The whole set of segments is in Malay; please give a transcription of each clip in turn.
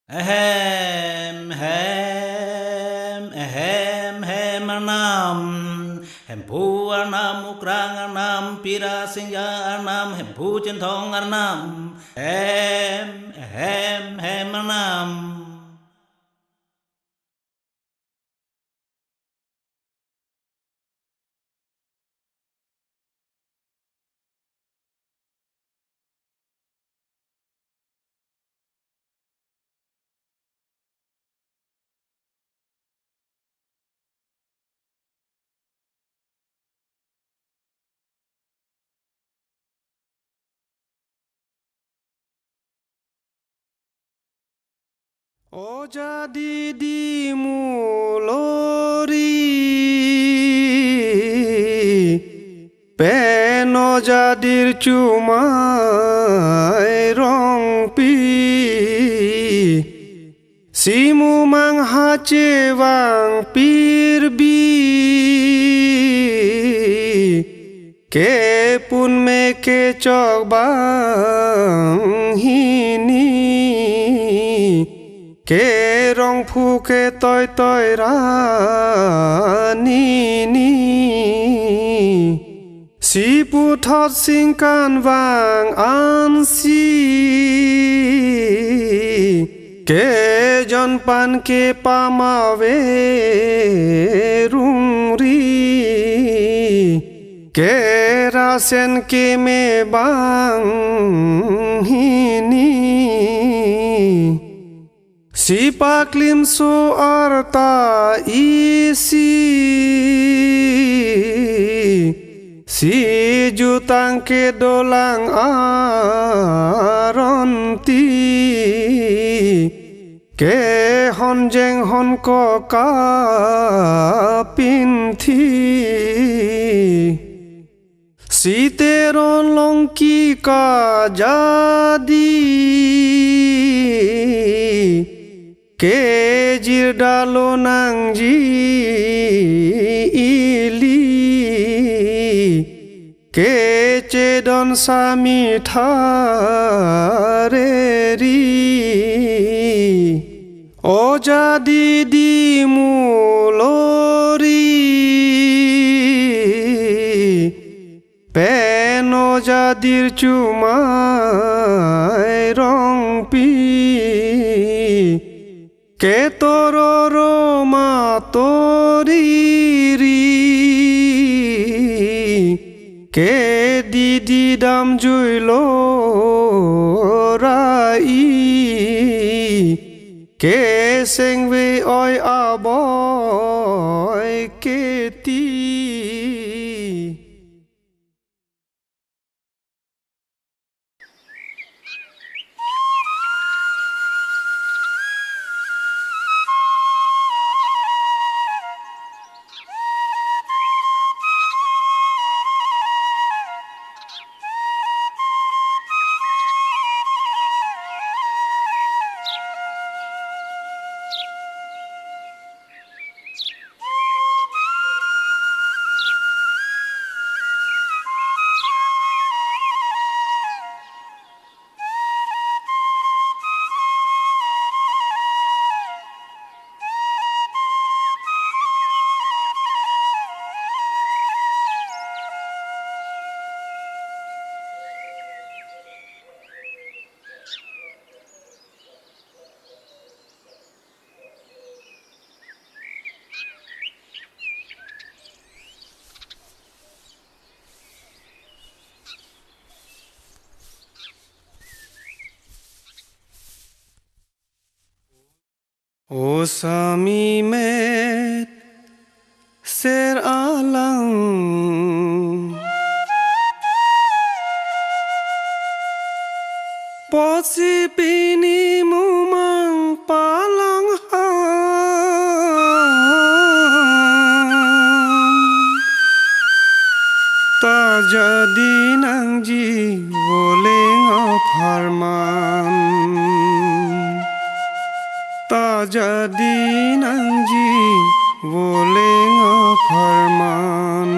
Ahem, hem, ahem, hem, anam. Hem pu anam, ukrang anam, pira singya anam, hem pu centong anam. Hem, anam. O jadi dimulori Peno jadir cumai rongpi Simu manghace wang pirbi Ke pun meke cok bang hini Ke rong phu ke toi toi ra ni ni Si pu thot sing kan vang an si Ke jon pan ke pa ma ve rung ri Ke ra sen ke me bang hi ni Si paklim su arta isi Si jutang ke dolang aronti Ke hon jeng hon ko ka pinthi Si teron long ki ka jadi Ke jir dalo nang ji ili Ke cedon sami thareri O jadi dimulori Peno jadir cumai rongpi Ke tororo ma toriri Ke didi dam jui lo rai Ke seng ve oi aboy ke ti O sami met ser alang Posi pini mumang palang Ta jadi nang ji boleh ngapharman Ta jadi nang ji boleh ngapharman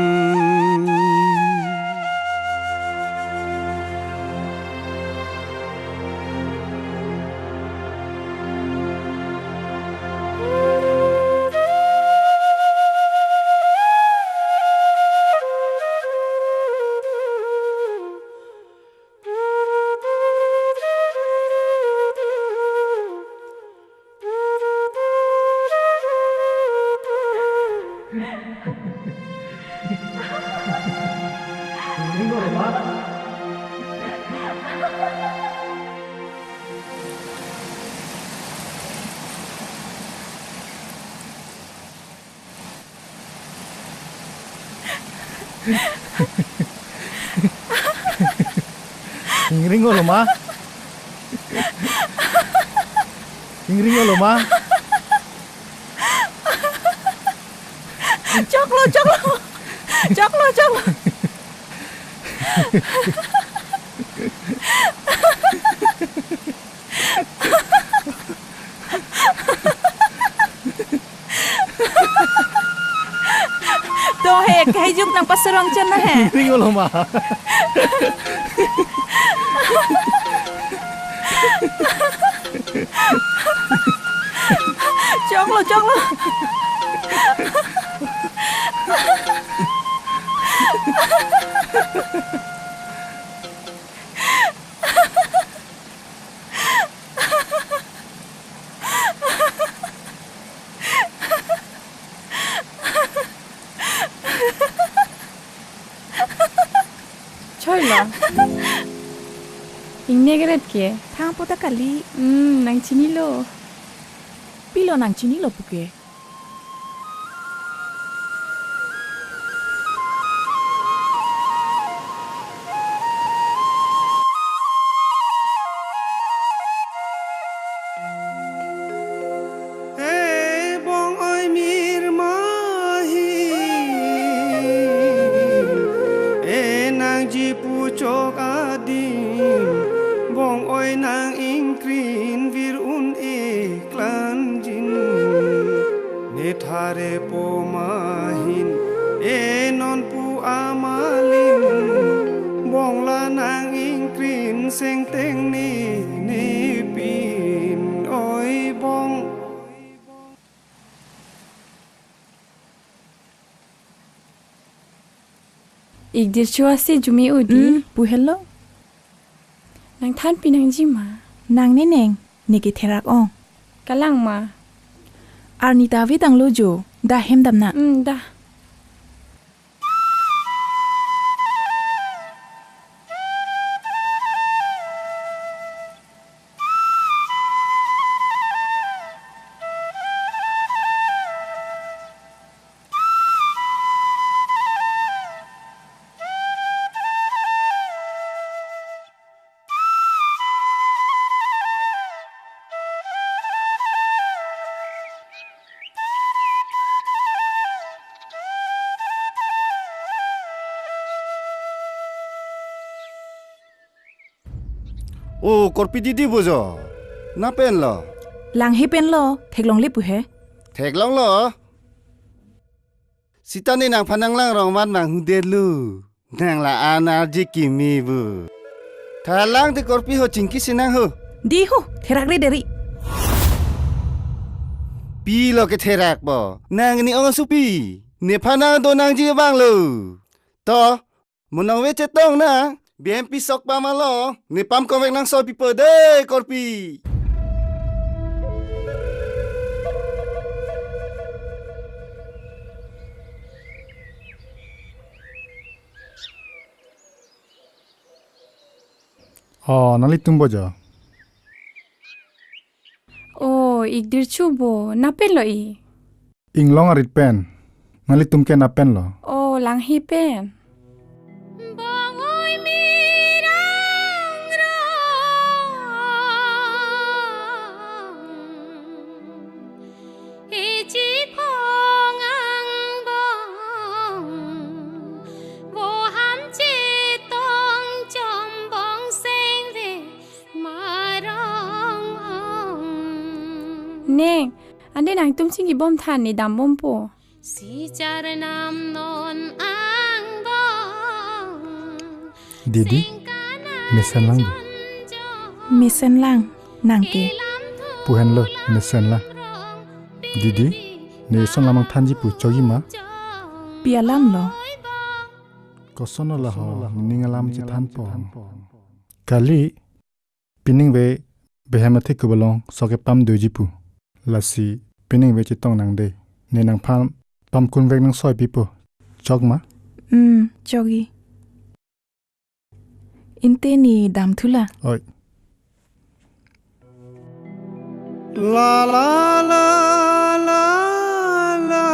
Ingringo lo ma. Ingringo lo ma. Choklo. Tuh kayak juk nang pasarong chan na he. Ingringo lo ma. Choklo. Choylo. Ingnegaret ke? Thang pota kali. Nang chinilo. Pilo nang chinilo puke. Bong oi mir mahi nang jipu chok adim bong oi nang ingkrin vir un klan jin nethare po mahin non pu amalin bong la nang ingkrin seng teng ni pin oi bong. Igdir chua se jumi udi. Bu hello. Nang than pinang jima. Nang neneng, niki terak ong. Kalang ma. Arni David ang lojo, dah hem dam na. Dah. Oh, Karbi didi bojo. Na pen lo. Lang he pen lo, theklong le pu he. Theklong lo. Sita ni nang phanang lang rong mat mang hudelu. Nang la anarji kimi bu. Thalang te Karbi ho chingki sinang ho. Di ho, terak re deri. Pi lo ke therak bo. Nang ni ong supi. Ne phanang do nang ji bang lo. To, munang we chetong na. BMP sok pa malo, ni pam komek nang so pipo de Karbi. Nalitum bojo. Oh, igdir chubo. Napen lo i. Inglong arit pen. Nalitum ke napen lo. Oh, lang hi pen. Neng, ande nang tum singi bom than ni dam bom po. Si char nam non ang bong. Didi, mesen lang bu. Misen lang, nang ke. Puhen lo, mesen lang. Didi, ne son lamang tanji pu chogi ma. Pialam lo. Kosono la ho, ningalam ci tan po. Kali, pining we, behemati kubalong, soke pam doji pu. Lasi, pining we chitong nang de. Ne nang pam kun vek nang soy pipo. Chog ma? Chogi. inte ni dam thula. Oi. La la la la la.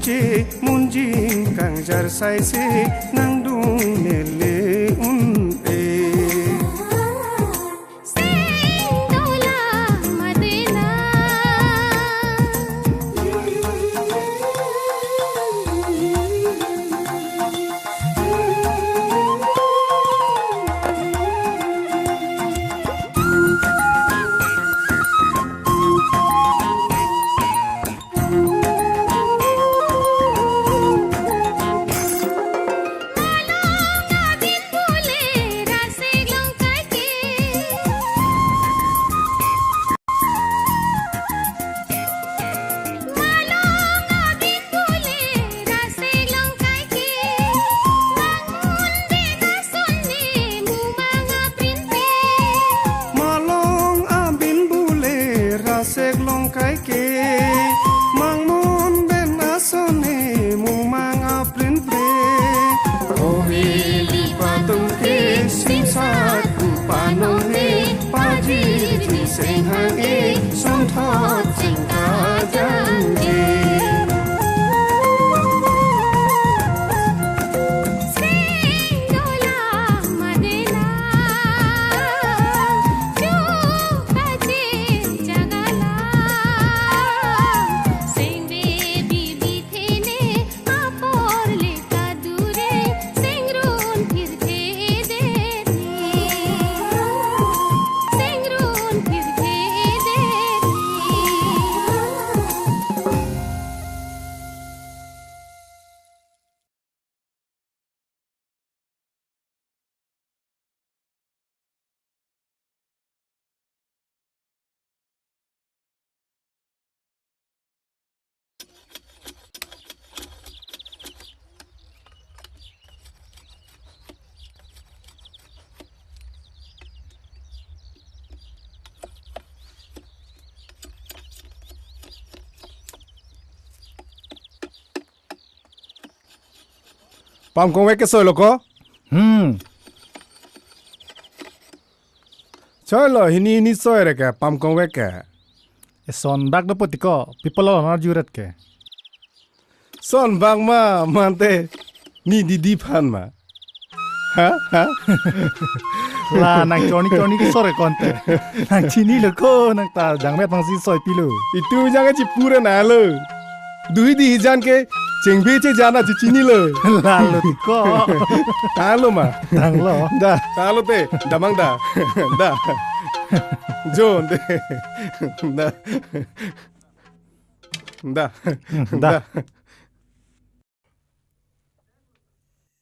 Che munjing kang jar sai se nang dung ne le un e Pam con ve que soy loco. Chalo hini soy re ka pam con ve ka. Son bag do potiko people na juret ke. Son bag ma mante ni didi phan ma. Ha? La nang choni ki sore konte. Nang chini loko nang ta jangme pangsi soy pilu. Itu jangan ci pura na lo. Dui di hijan ke cengbe ce jana ci chini lo. La lo tiko. Talo ma. Tang lo. Da, talo te, damang da. Da. John de. Da. Da. Da.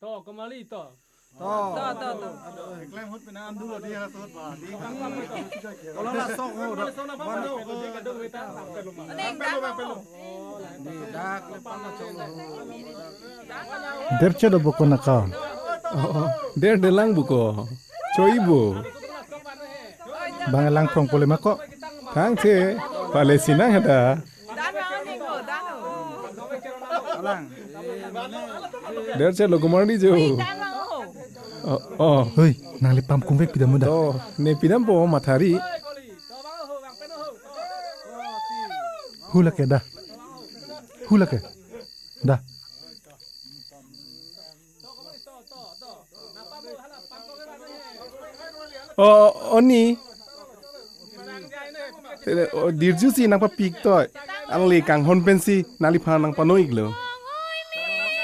To kembali to. Klaim hut pina am dulu dia sot ba. Kalau la sok ho do. Mano ko pelo. Der che do boko naka. Der delang buko. Choibo. Bangalang prong pole mako. Thang the Palestina hada. Der che logomardi jo. Oh. Hoi, nang lipam kumvek pidam muda. Oh, ne pidam po mathari. Hula ke da. Hula ke. Da. Oh, oni dirju si nang pa pik toy ang le kang hon pen si nali pha nang pano iglo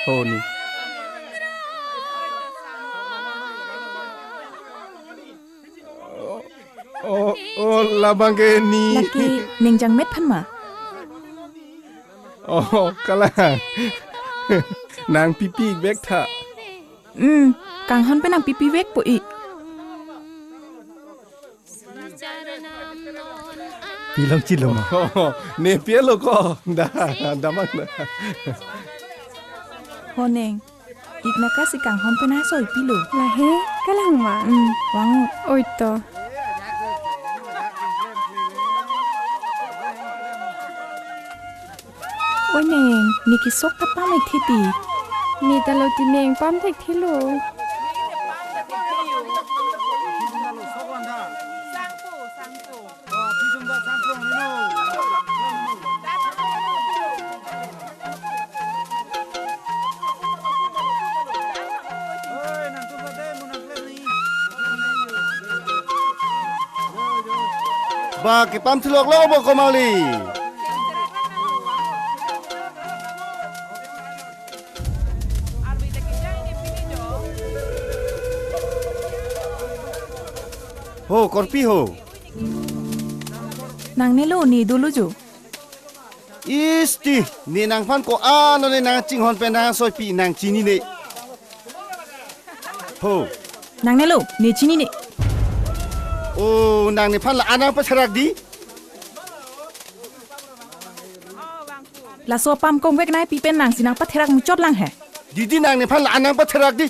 ho ni oh labang ke ni laki ning jang met phan ma oh kala nang pipi bek tha kang hon pe nang pipi wek po i Pilang chilo ma. ne pielo ko da mang na ho neng igna ka si kang hon pe na soi pi lo La he, kalang ma. wang Oi to. oi neng ni ki sok ta pa mai thi ti Ni ta lo ti neng pam thek thi lo. Ba ke pam thlok lo bo komali. Ho korpi ho. nang ne lo ni du lu ju Isti ni nang phan ko no ne nang ching hon pe na soi pi nang chini ne. Ho. nang ne lo ni chini ni Oh nang ni phan la anang pa charak di. la so pam kong wek nai pi pen nang sinang pa therak mu chot lang he Didi nang ni phan la anang pa charak di.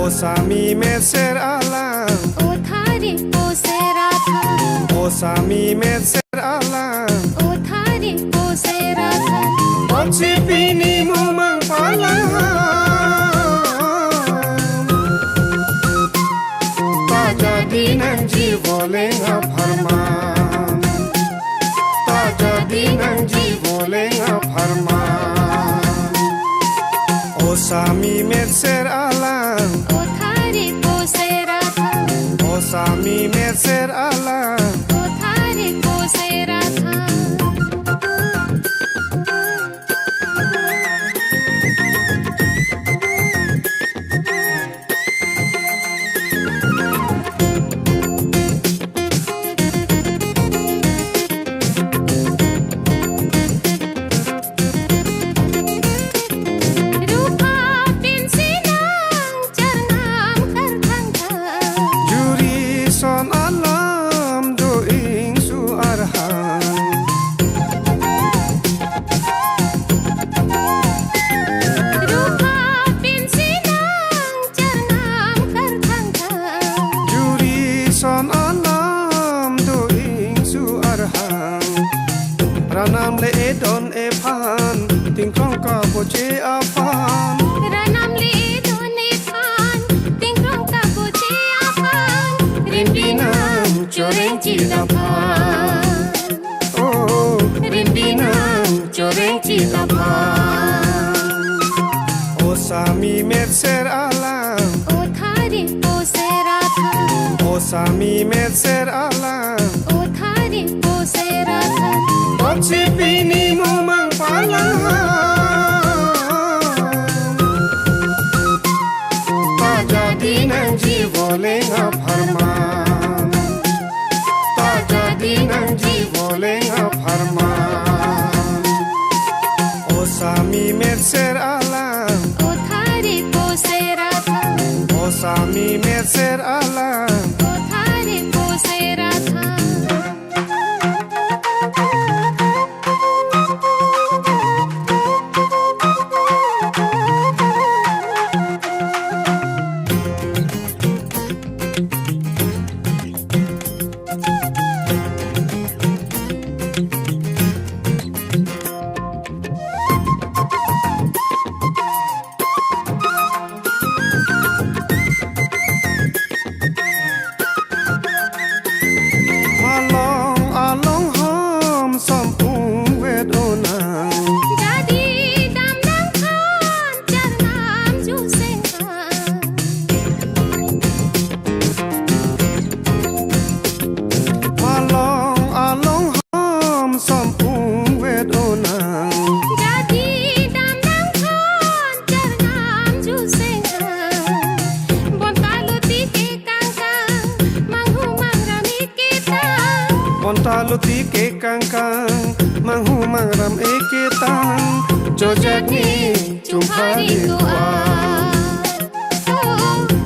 o sami me ser alam ओ थारी ओ सेरा था o sami me ser alam ओ थारी ओ सेरा था o chi pini mu mang pala ta jadi nang ji boleh farman ta jadi nang ji boleh farman o sami me ser alam ओ थारी ओ सेरा था o sami me ser alam ओ थारी ओ सेरा था रूपा पिंसी नांग चरनाम कर Thanga juri son alam do ing su arham रूपा पिंसी नांग चरनाम कर Thanga juri son alam do ing su arham ranam le edon e phan ting krong ka bo che afan रनम ली दोने फान तिंगरों का बोचे Afan rimbinam choreng chi da phan oh rimbinam choreng chi da phan o sami me ser alam ओ थारी ओ सेरा था o sami me ser alam ओ थारी ओ सेरा था o chi pini mu mang pala ta jadi nang ji boleh farman ta jadi nang ji boleh farman o sami me ser alam ओ थारी ओ सेरा था o sami me ser alam O luti ke kangkang manghu mangram eke tang jojak ni Jumhari jumhari doa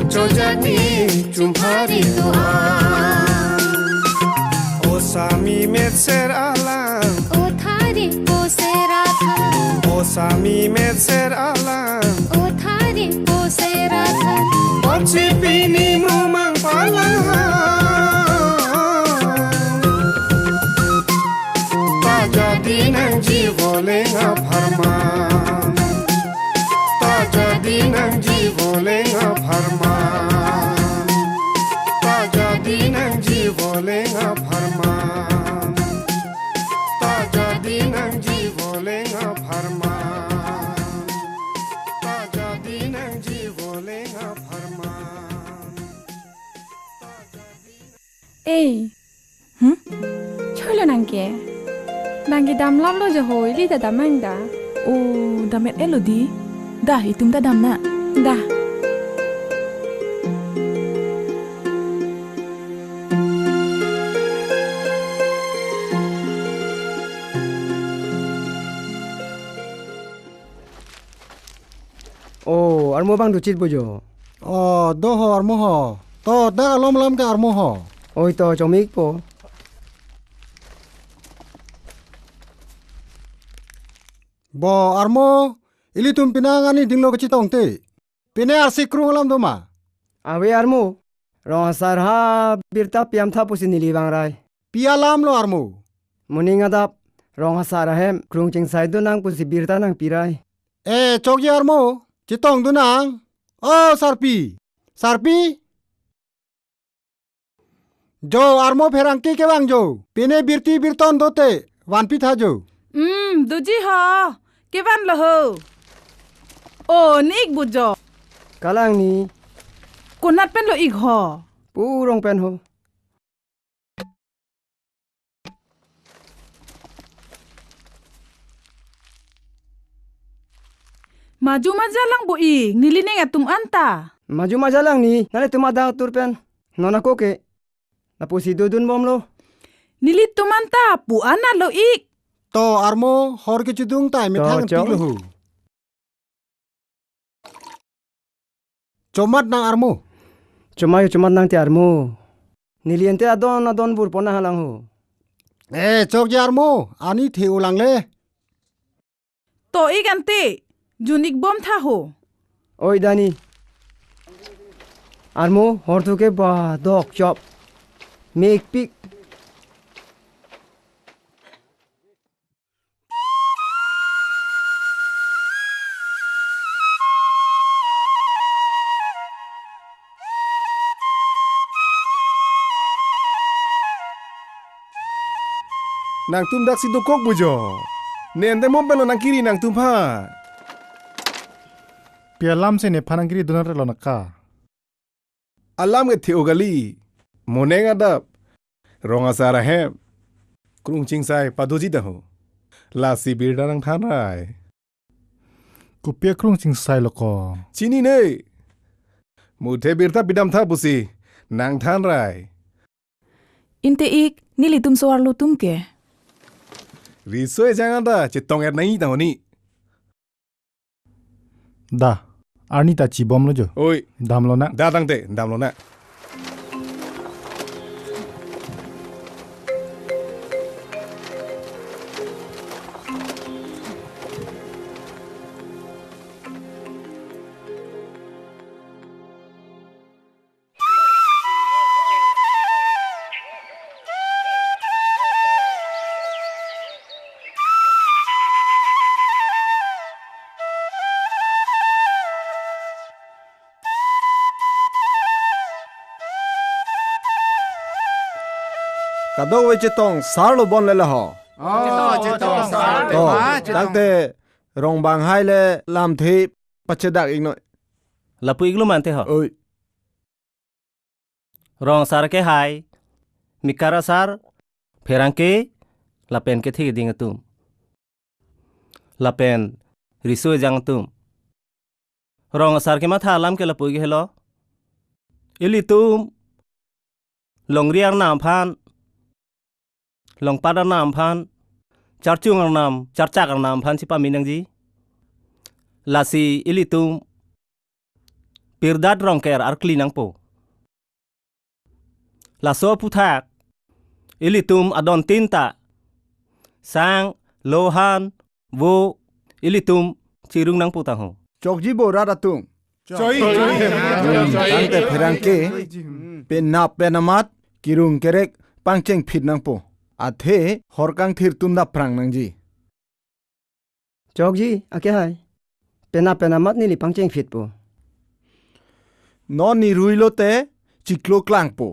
jojak ni jumhari doa o sami met ser alang O thari po serata o sami met ser alang O thari po serata Ochi pini mumang palang Ta jadi nang jiwo lenga pharman Ta jadi nang jiwo lenga pharman Ta jadi nang jiwo lenga pharman Ta jadi nang jiwo lenga pharman Ta jadi nang jiwo lenga pharman Ê, chơi lo nàng kia đam lắm lo cho hồi đi ta đam anh đã, ô damet elo di dah hitum ta dam na đã. Oh, armo bang ducit bojo. doho armo ho to da lom lam ka armo ho Oi to chomik po. bo armo ili tum pinangani dinglo ka chitong te pine arsi krung lam do ma Awe armo. Rong sarha birta piam tha pusi nili bang rai. pia lam lo armo Muning adap rong sarha hem krung ching sai do nang pusi birta nang pirai. chokji armo chitong du nang sarpi jo armo pherang ke bang jo pine birti birton dote wan pi tha jo duji ho kevan lo ho o nik bujo Kalang ni kunat pen lo ik ho purong pen ho. maju majalang bo ik niline atum anta Maju majalang ni nale tumada tur pen. Nona koke. Na pusi dudun bom lo. nilit tumanta pu ana lo ik to armo hor ke chudung tai me To, thang chong. pi lo hu chomat nang armo Cumat nang ti armo. Niliente adon bur pona halang ho. chokji armo ani the ulang le to ik ante junik bom tha ho Oi dani. Armo hortu ke ba dok chop. Make pik. nang tum dak situ kok bujo nende mom pelo nang kiri nang tum pha pia lam se ne phanangiri dunar lo nakka alam ke theo gali monenga dap ronga sara he krung ching sai padoji da ho la si bir nang than rai ku pia krung sing sai lo ko chini ne mu the bir ta bidam tha pusi nang than rai inte ik nilitum soar lo tum ke risoe janga da chitong er nahi da honi da arni ta chi bom lo jo oi dam lo na da dang te dam lo na Kado we chitong sarlo bon le la ho. chitong sar To dak te rong bang hai le lam thi pache dak ik noi. Lapu iglu mante ho. Oi Rong sar ke hai. Mikara sar. Pherang ke lapen ke thi ding tum. Lapen risu jang tum. Rong sar ke matha lam ke lapu gi helo. Ili tum. Longriang nam phan. long pada nam phan charchung nam charcha nam phan si paminang ji lasi ilitum pirdat rongker ar klinang po laso puthak ilitum adon tinta sang lohan wo ilitum chirung nang putang ho chokji bo rada tung Choi. tangte pherangke pen nap penamat kirung kerek pangcheng phit nang po athe horkang thir tumda prang nang ji Chok ji ake hai. Pena mat ni li pangcheng fit po. non ni ruilo te chiklo klang po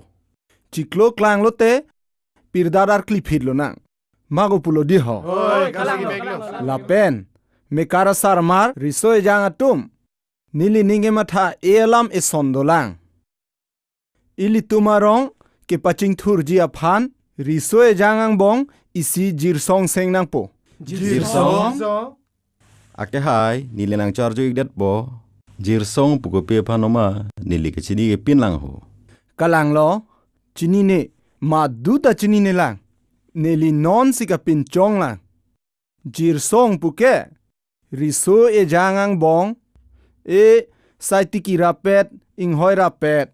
chiklo klang lo te pirdadar kli phit lo nang mago pulo di ho la pen mekara sarmar risoe jang atum nili ninge matha elam e sondolang ili tumarong ke paching thur ji aphan risoe jangang bong isi jirsong seng nang po Jirsong. Ake hai nili nang charjo igdat bo jirsong puko pe phanoma nili ke chini ke pin lang ho kalang lo chini ne ma duta chini ne lang neli non sika pin chong lang jirsong puke riso e jangang bong e saitiki rapet inghoi rapet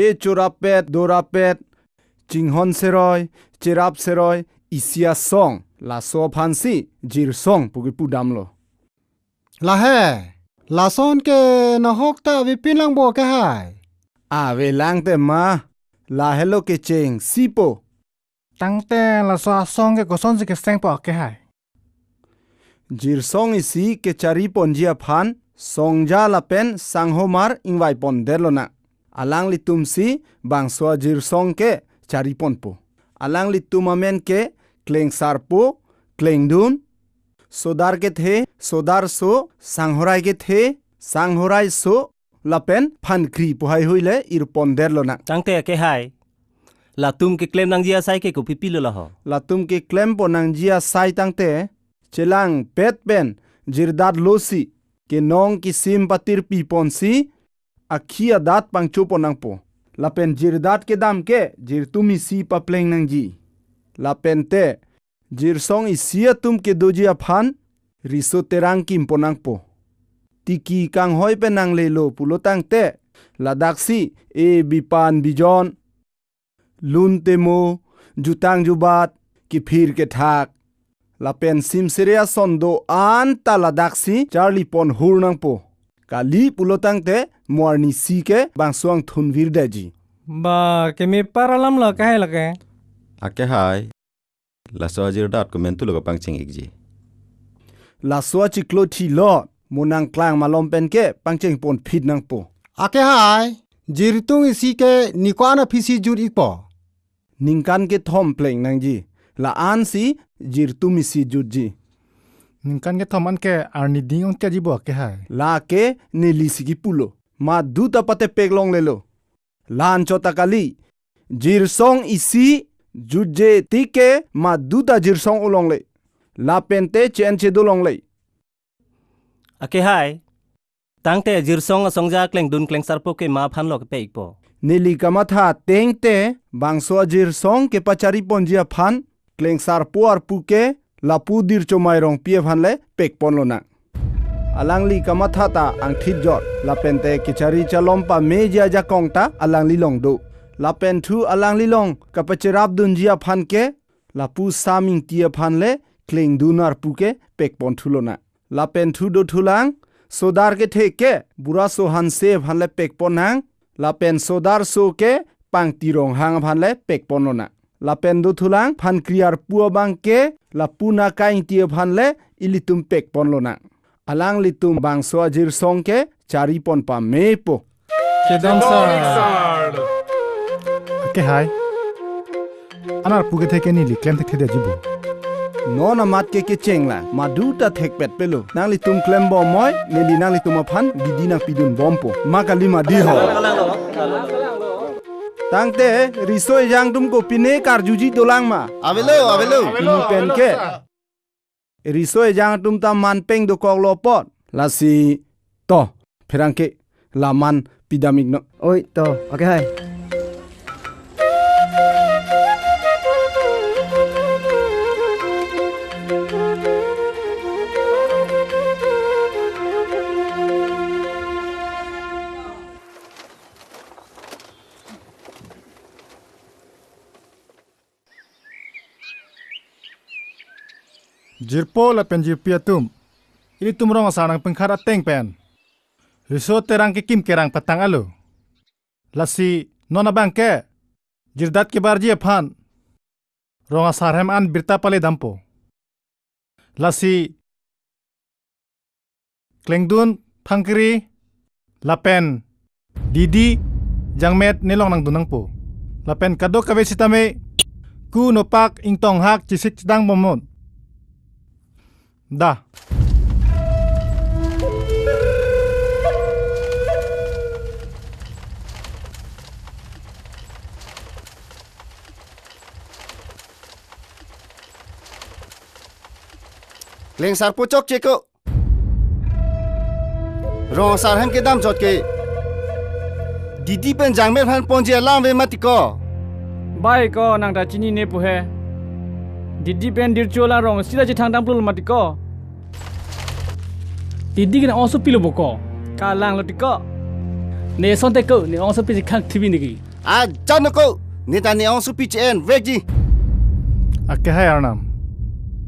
e chorapet dorapet chinghon seroi cherap seroi isia song la so phansi jirsong puki pudam lo La he. La son ke na hok ta vi pinlang bo ke hai. ave lang te ma la hello ke cheng sipo Tang te la so song ke ko son ke seng po ke hai. jirsong isi ke chari ponjia phan songja la pen sanghomar ingwai pon derlona alang li tumsi bangswa jirsong ke chari pon po alang li tumamen ke kleng sarpo kleng dun sodar ke the sodar so sanghorai ke the sanghorai so la pen phan kri pohai hoile ir pon derlona tangte ke hai latum ke claim nang jia sai ke ko pipilo la ho latum ke klem ponang jia sai tangte chelang pet pen jirdat losi ke nong ki sim patir pi ponsi akhia dat pangchu ponang po lapen jirdat ke dam ke jirtumi si pa pleng nang ji lapen te jirsong isia tum ke doji aphan riso terang kim ponang po tiki kang hoi penang lelo pulotang te ladaksi e bipan bijon lun temo jutang jubat ki phir ke thak lapen sim seria sondo an taladaksi charlie pon hurnang po kali pulotang te morni si ke bangsuang thun vir daji Ba kemi paralam la kahe la ke. Ake hai la so jirdat ko mentu lo pangcheng igji la so chiklo thi lo munang klang malom pen ke pangcheng pon phit nang po Ake hai. Jirtung isi ke nikwana phisi jur ipo. ningkan ke thom pleng nang ji la an si jirtumi si jut ji Ningkan ke thoman ke arni ding on ke jibo ke hai. la ke nili sigi pulo ma duta pate peglong lelo lan chota kali jirsong isi juje tike ma duta jirsong ulong le la pente chen che dolong le ake hai tangte jirsong songja kleng dun kleng sarpo ke ma phan lo ke pe ikpo nili kamatha tengte bangso jirsong ke pachari ponjia phan kleng sar puar puke lapu dir chomai rong pie phan le pek pon lona alangli kamatha ta ang thit jot la pente kichari chalom pa meja ja kongta alangli long do la pen thu alangli long kapachirap dunjia phan ke lapu saming tia phan le kleng dunar puke pek pon thulona la pen thu do thulang sodar ke theke bura so han se phan le pek ponang la pen sodar so ke pang tirong hang phan le pek ponona la pen do thulang phan kriar puwa bang ke la puna kain tia phan le ilitum pek ponlona alang litum bang so ajir song ke chari pon pa mepo Kedam sar. Ake hai. Anar puge theke ni li klem thek the jibo. non amat ke chengla maduta thek pet pelo nang litum klem bo moy neli nang litum phan bidina pidun bompo makali ma di ho tangte risoi jang tum ko pine karjuji dolang ma Avelo. pinu pen ke risoi jang tum ta man peng do kok lo pot lasi to pherangke laman pidamik no Oi to ake hai. Jirpo la pen jirpia tum. Ini tum rong asarang pengkara teng pen. Riso terang kikim kerang patang alo. Lasi nona bangke. Jirdat ke barji aphan. Rong asarhem an birta pale dampo. Lasi klengdun pangkiri lapen didi jangmet nilong nang dunang po. Lapen kado kawe sitame ku nopak ingtong hak cisik sedang momon. Dah. Leng sar pucok ceko. Rong sar hem ke dam jot ke. Didi pen jangmet han ponji alam ve matiko. Bai ko nang ta chini ne pu he. Didi pen dir chola rong sida chi thang dam plul matiko. Didi kena osu pilu boko. Kalang lo tiko. Ne son te ko ne osu pi khang thibi ni ki. A janoko. Ni ta ne ong su pi chen vegji. Ake hai arnam.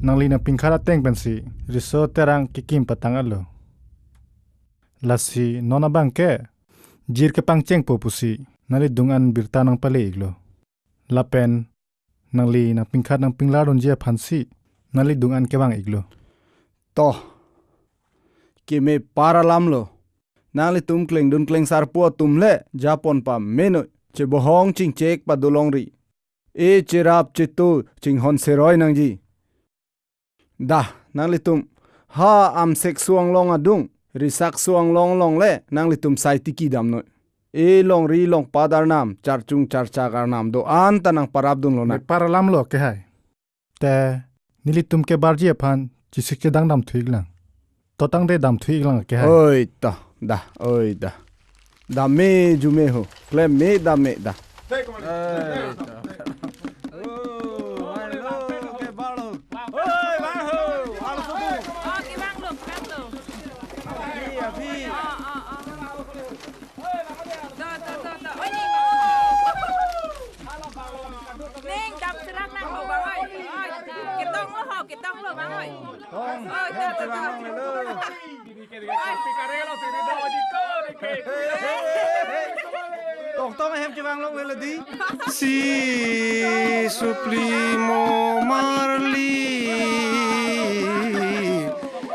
Nang lina pingkara teng pensi riso terang kikim patang alo. Lasi nona bangke jir ke pangceng po pusi nali dungan birta nang pale iglo. Lapen nang li na pingkar nang pinglaron jia phansi nali dungan kewang iglo. Toh kime para lamlo nali tum kleng dun kleng sarpo tumle japon pa meno che bohong ching chek pa dolong ri. E cherap cheto ching hon seroi nang ji. Dah nang litum ha am sek suang long adung risak suang long long le nang litum sai tiki dam no e long ri long padar nam char chung char chakar nam do an tanang parab dun lo na Para lam lo ke hai. Te nilitum ke barji aphan chisik ke dang dam thuig lang. Totang de dam thuig lang ke hai. oi ta dah oi dah. Da me jume ho kle me da me da. Tong hem cewang long lagi. Si suplimo marli.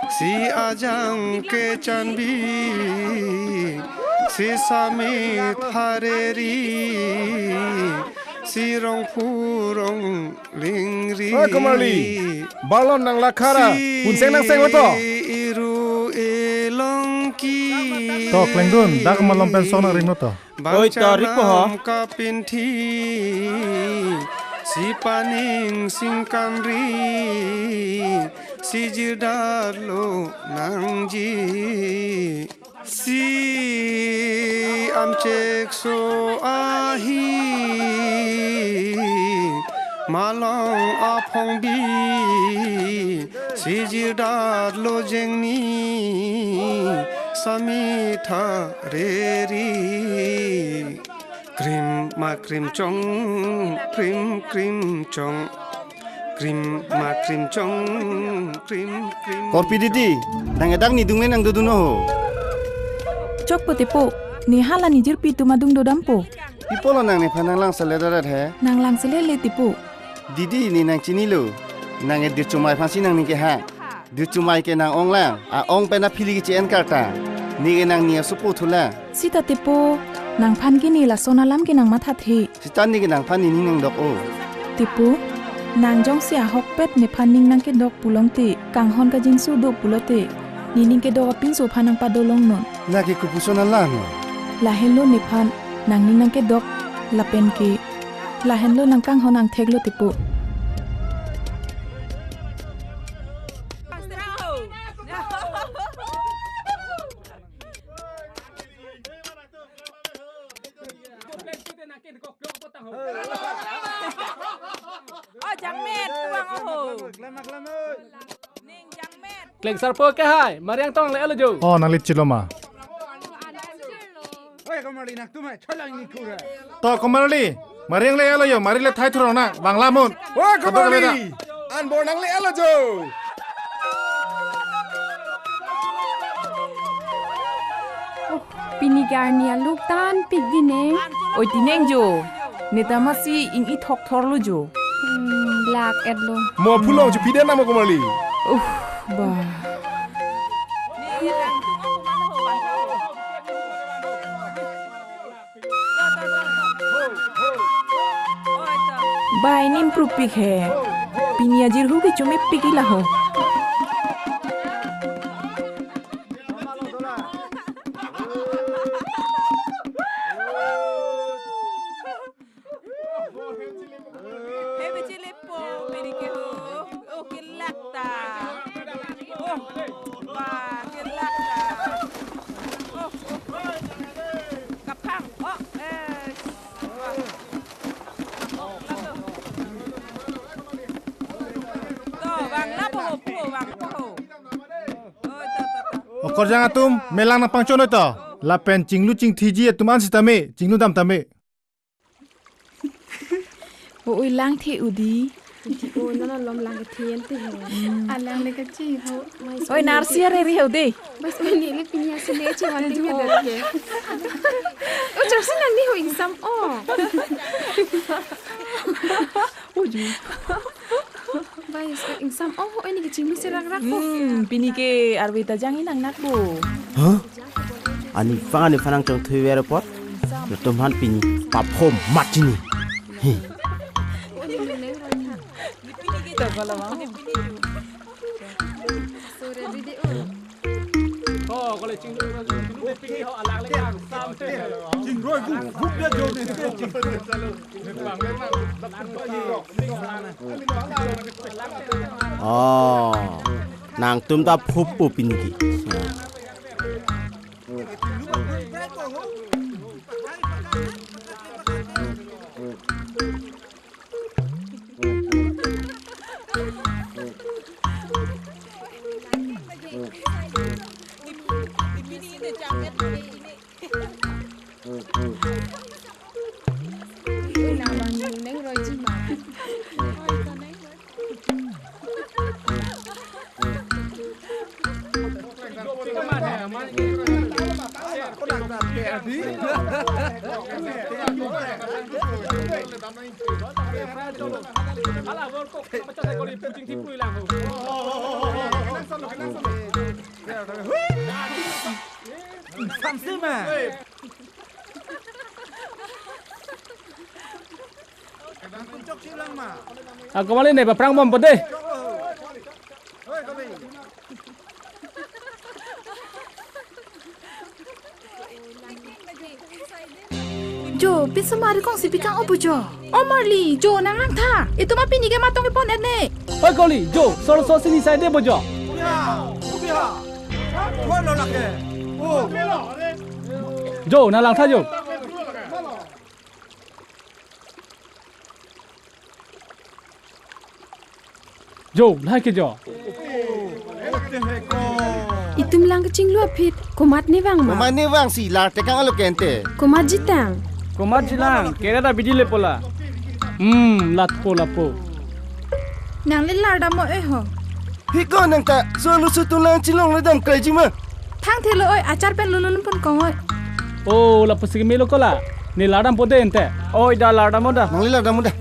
Si ajang ke chanbi. Si samit hareri. Si rong purong lingri. Oh, kembali. Balon nang lakara. Unseng nang seng to. Iru elongki. To klengdun dak malom pen song nang rimno to. Oi tarik po ha. Kapinthi. Si paning singkamri. Si jirdalo nangji. Si amcek so ahi. Malong apong bi. Si jirdalo jengni. Samitha reri. Krim ma krim chong. Krim krim chong. Krim ma krim chong. Krim krim. Korpi didi. Nang edak ni dungle nang duduno ho. Chok po tepo. Ni hala ni jirpi tu madung do dampo. Pipolo nang ne phanang lang saladarat hai. Nang lang selele tepo. Didi ni nang chini lo. Nang edir chumai phansi nang ni ke ha. Dir chumai ke nang ong lang. A ong pe na phili ke chen karta. Ni ke nang ni supu thula. Sita tepo. Nang phan kini la sonalam ke nang matha the. Sitan ni ke nang phan ni nang dok o. Tepo. Nang jong sia hok pet ne phaning nang ke dok pulong te. Kang hon ka jingsu dok pulote. Nining ke dok pin so phanang pa dolong non. Na ke kupusona lang. La hello ne phan. Nang ning nang ke dok. La pen ke. La hello nang kang hon ang theglo tepo. Kleng sarpo ke hai mariang tong le alo jo. Oh nang lit chiloma. To komarli. Mariang le alo yo mari le thai thro na bangla mon. Oh, kembali. An bo nang le alo jo. Pinigarnia look tan pig dineng. Oi tineng jo. Neta masi ing I thok thor lu jo. Black edlo. Mo pulong ju pide nama kumali. Bah. Bai nim prupik he. Pinia jirhu ke cumi pikilah ho. Okor jangan tum melang na pangchon ito. Lapen cinglu cing tiji tuman si tame cinglu dam tame. Oi lang the udi. Oh, nana lom lang ke thien te he. Alang le ka chi ho. Oi narsia re re de. Bas ni le pinya se le chi wan ting de ke. O charsin ni ho exam o. Oju. Bais exam o ho ini ke chinglu se rak rak ho. Pini ke arbita jangi nang nak bo. Hah? Ani fang fanang chong thui airport. Yo tom han pin pap hom mat ni. Kalau cing pergi ho alang le kang sam te. Cing roi guk dia jo ni. Oh, nang tum ta phup pu pin ki. Aku malah ni perang bom putih. Jo, bisa mari kong si pikang opo jo. Oh Marley, Jo nang lang tha. Itu mah pini ke matong ipon ene. Oi Koli, Jo, solo sini side dia bojo. Jo, na lang tha Jo. Jo, lai ke Jo. Itum lang kecing lu apit. Komat ni bang ma. Komat ni bang si lar tekang alo kente. Komat jitang. Komat jilang, kira dah bidi le pola. Latpo lapo. Nang le lar da mo e ho. Hiko nang ta solu sutulang cilong le dam kai jima. Thang thelo oi acar pen lulun pun kong oi. Oh, lapo sige melo kola. Ni ladam pode ente. Oi da ladam oda. Nang le ladam oda.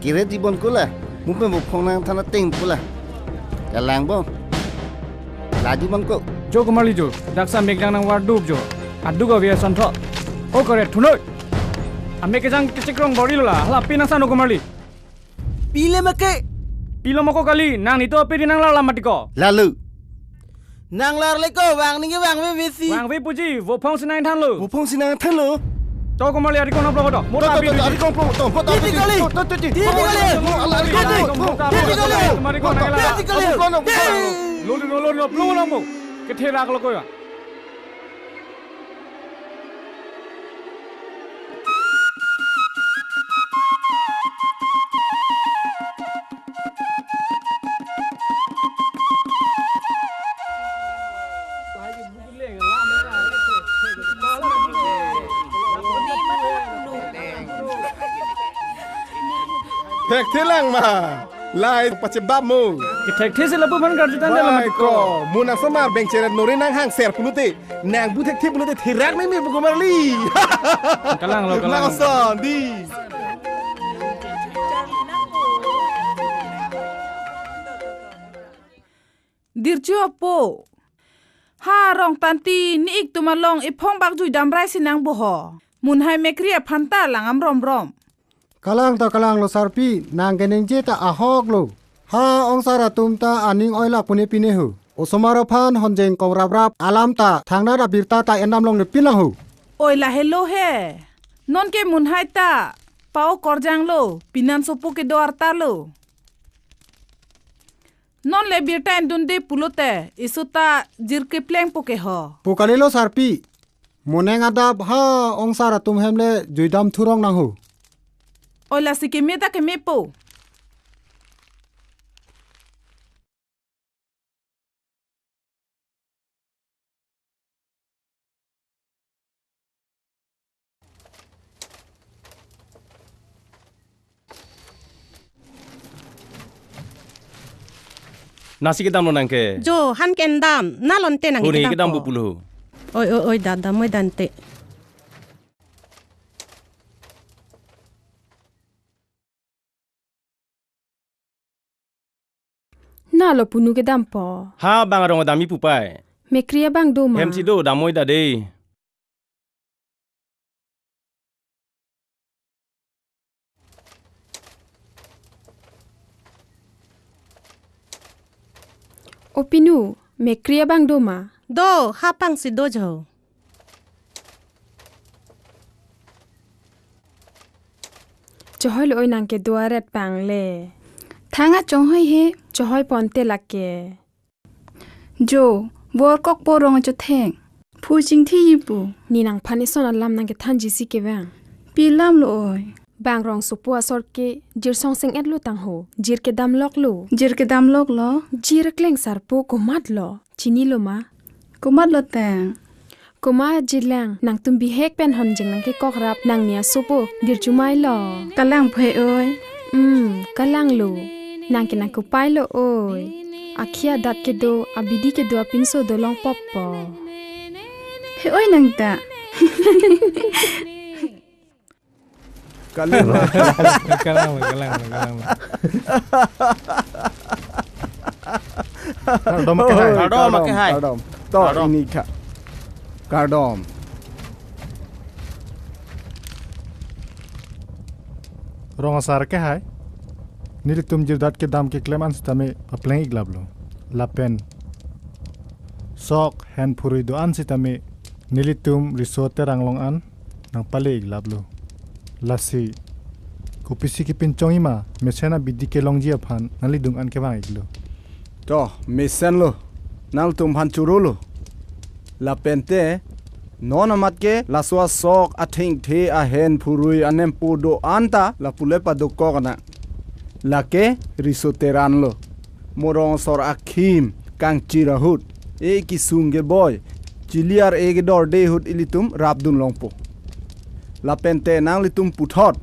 Kira di bon kula, mungkin bopong nang tanah ting pula. Kalang bom, laju bangko. Jo kemali Jo, daksa megang nang wardub Jo. Adu ko biasa santo. Oh kore thunoi. Ame kejang kecikrong bori lola, hala pinang sano kemali. Pile make. Pilo mako kali, nang itu api di nang lala matiko. Lalu. Nang lar leko, wang ninge wang we besi. Wang we puji, vopong sinang tan lo. Bopong sinang tan lo. Tahu kembali hari kau nak berapa dah? Murah api hari kau potong, potong. Tiga kali. Tiga kali. Kembali kau nak lah. Tiga kali. Lolo, pelong lampu. Ketera kalau kau ya. เทกเทลังมาลายปัจจุบันมู Ke tek these la pupan gar jutan dalam ไม่ก็มูนักสมาร์เบงเจริญโนรินังห้างเสียร์ปุนุตินางบุเทกทิปุนุติทีรักไม่มีบุกมาลี Kalang lo มา kalang. สอนดี Dirju apo. Ha rong tanti ni ik tumalong ipong bak jui damrai sinang boho. Mun hai mekria phanta langam rom rom. Kalang ta kalang lo sarpi nang keneng je ta ahok lo. Ha ong sara tum ta aning oila pune pine hu. Osomaro phan honjeng kong rap rap alam ta thang na birta ta enam long ne pilang hu. Oi la hello he. Non ke mun hai ta. Pau korjang lo. Pinan sopo ke doar ta lo. Non le birta endunde pulote. Isuta jirke pleng poke ho. Pukali lo sarpi. Moneng adab ha ong sara tum hemle juidam thurong nang hu. Oi la sikeme ta keme po. Nasi kita mau nangke. Jo han kendam nalon te nang Huni kita mau puluh. Oi dada moi dante. Na lo punu ke dampo. Ha bang arong dami pupai. Mekria bang do ma. Hem si do damoi da de. Opinu, mekria bang do ma. Do ha pang si do jo. Chohoi lo nang ke duaret pang le. Thanga chohoi he, chohoi ponte lake. Jo, bor kok porong cho theng. Phu jing thi yipu. Ni nang panison alam nang ke thanji si ke bang. Pilam lo oi. Bang rong supu asor ke jir song sing et lu tang ho. Jir ke dam lok lu. Jir ke dam lok lo. Jir kleng sarpo ko mat lo. Chini lo ma. Ko mat lo tang. Ko ma jilang nang tum bi hek pen hon jing nang ke kok rap nang nia supu dir chumai lo. Kalang phe oi. Kalang lu. Nang ke nang ko pai lo oi. Akhia dat ke do abidi ke do pinso do long pop po. He oi nang ta. Kalang. Kardom ke hai. Kardom ke hai. Kardom. To ini kha. Kardom. Rong asar ke hai. Nili tum jirdat ke dam ke clemans tame apleng iglablo. Lapen. Sok hand puri do an sitame nili tum risote ranglong an nang pale iglablo. Lasi kupisi ki pincong ima mesena bidi ke longji aphan nali dung an ke bang iglo. To mesen lo. Nal tum han churu lo. La pente non amat ke la swa sok athing the a hen phurui anem pu do anta la pule pa do ko kana. La ke risoteran lo. Morong sor akhim kang chirahut e ki sunge boy chiliar e ge dor de hut ilitum rabdun longpo. La pente nang litum puthot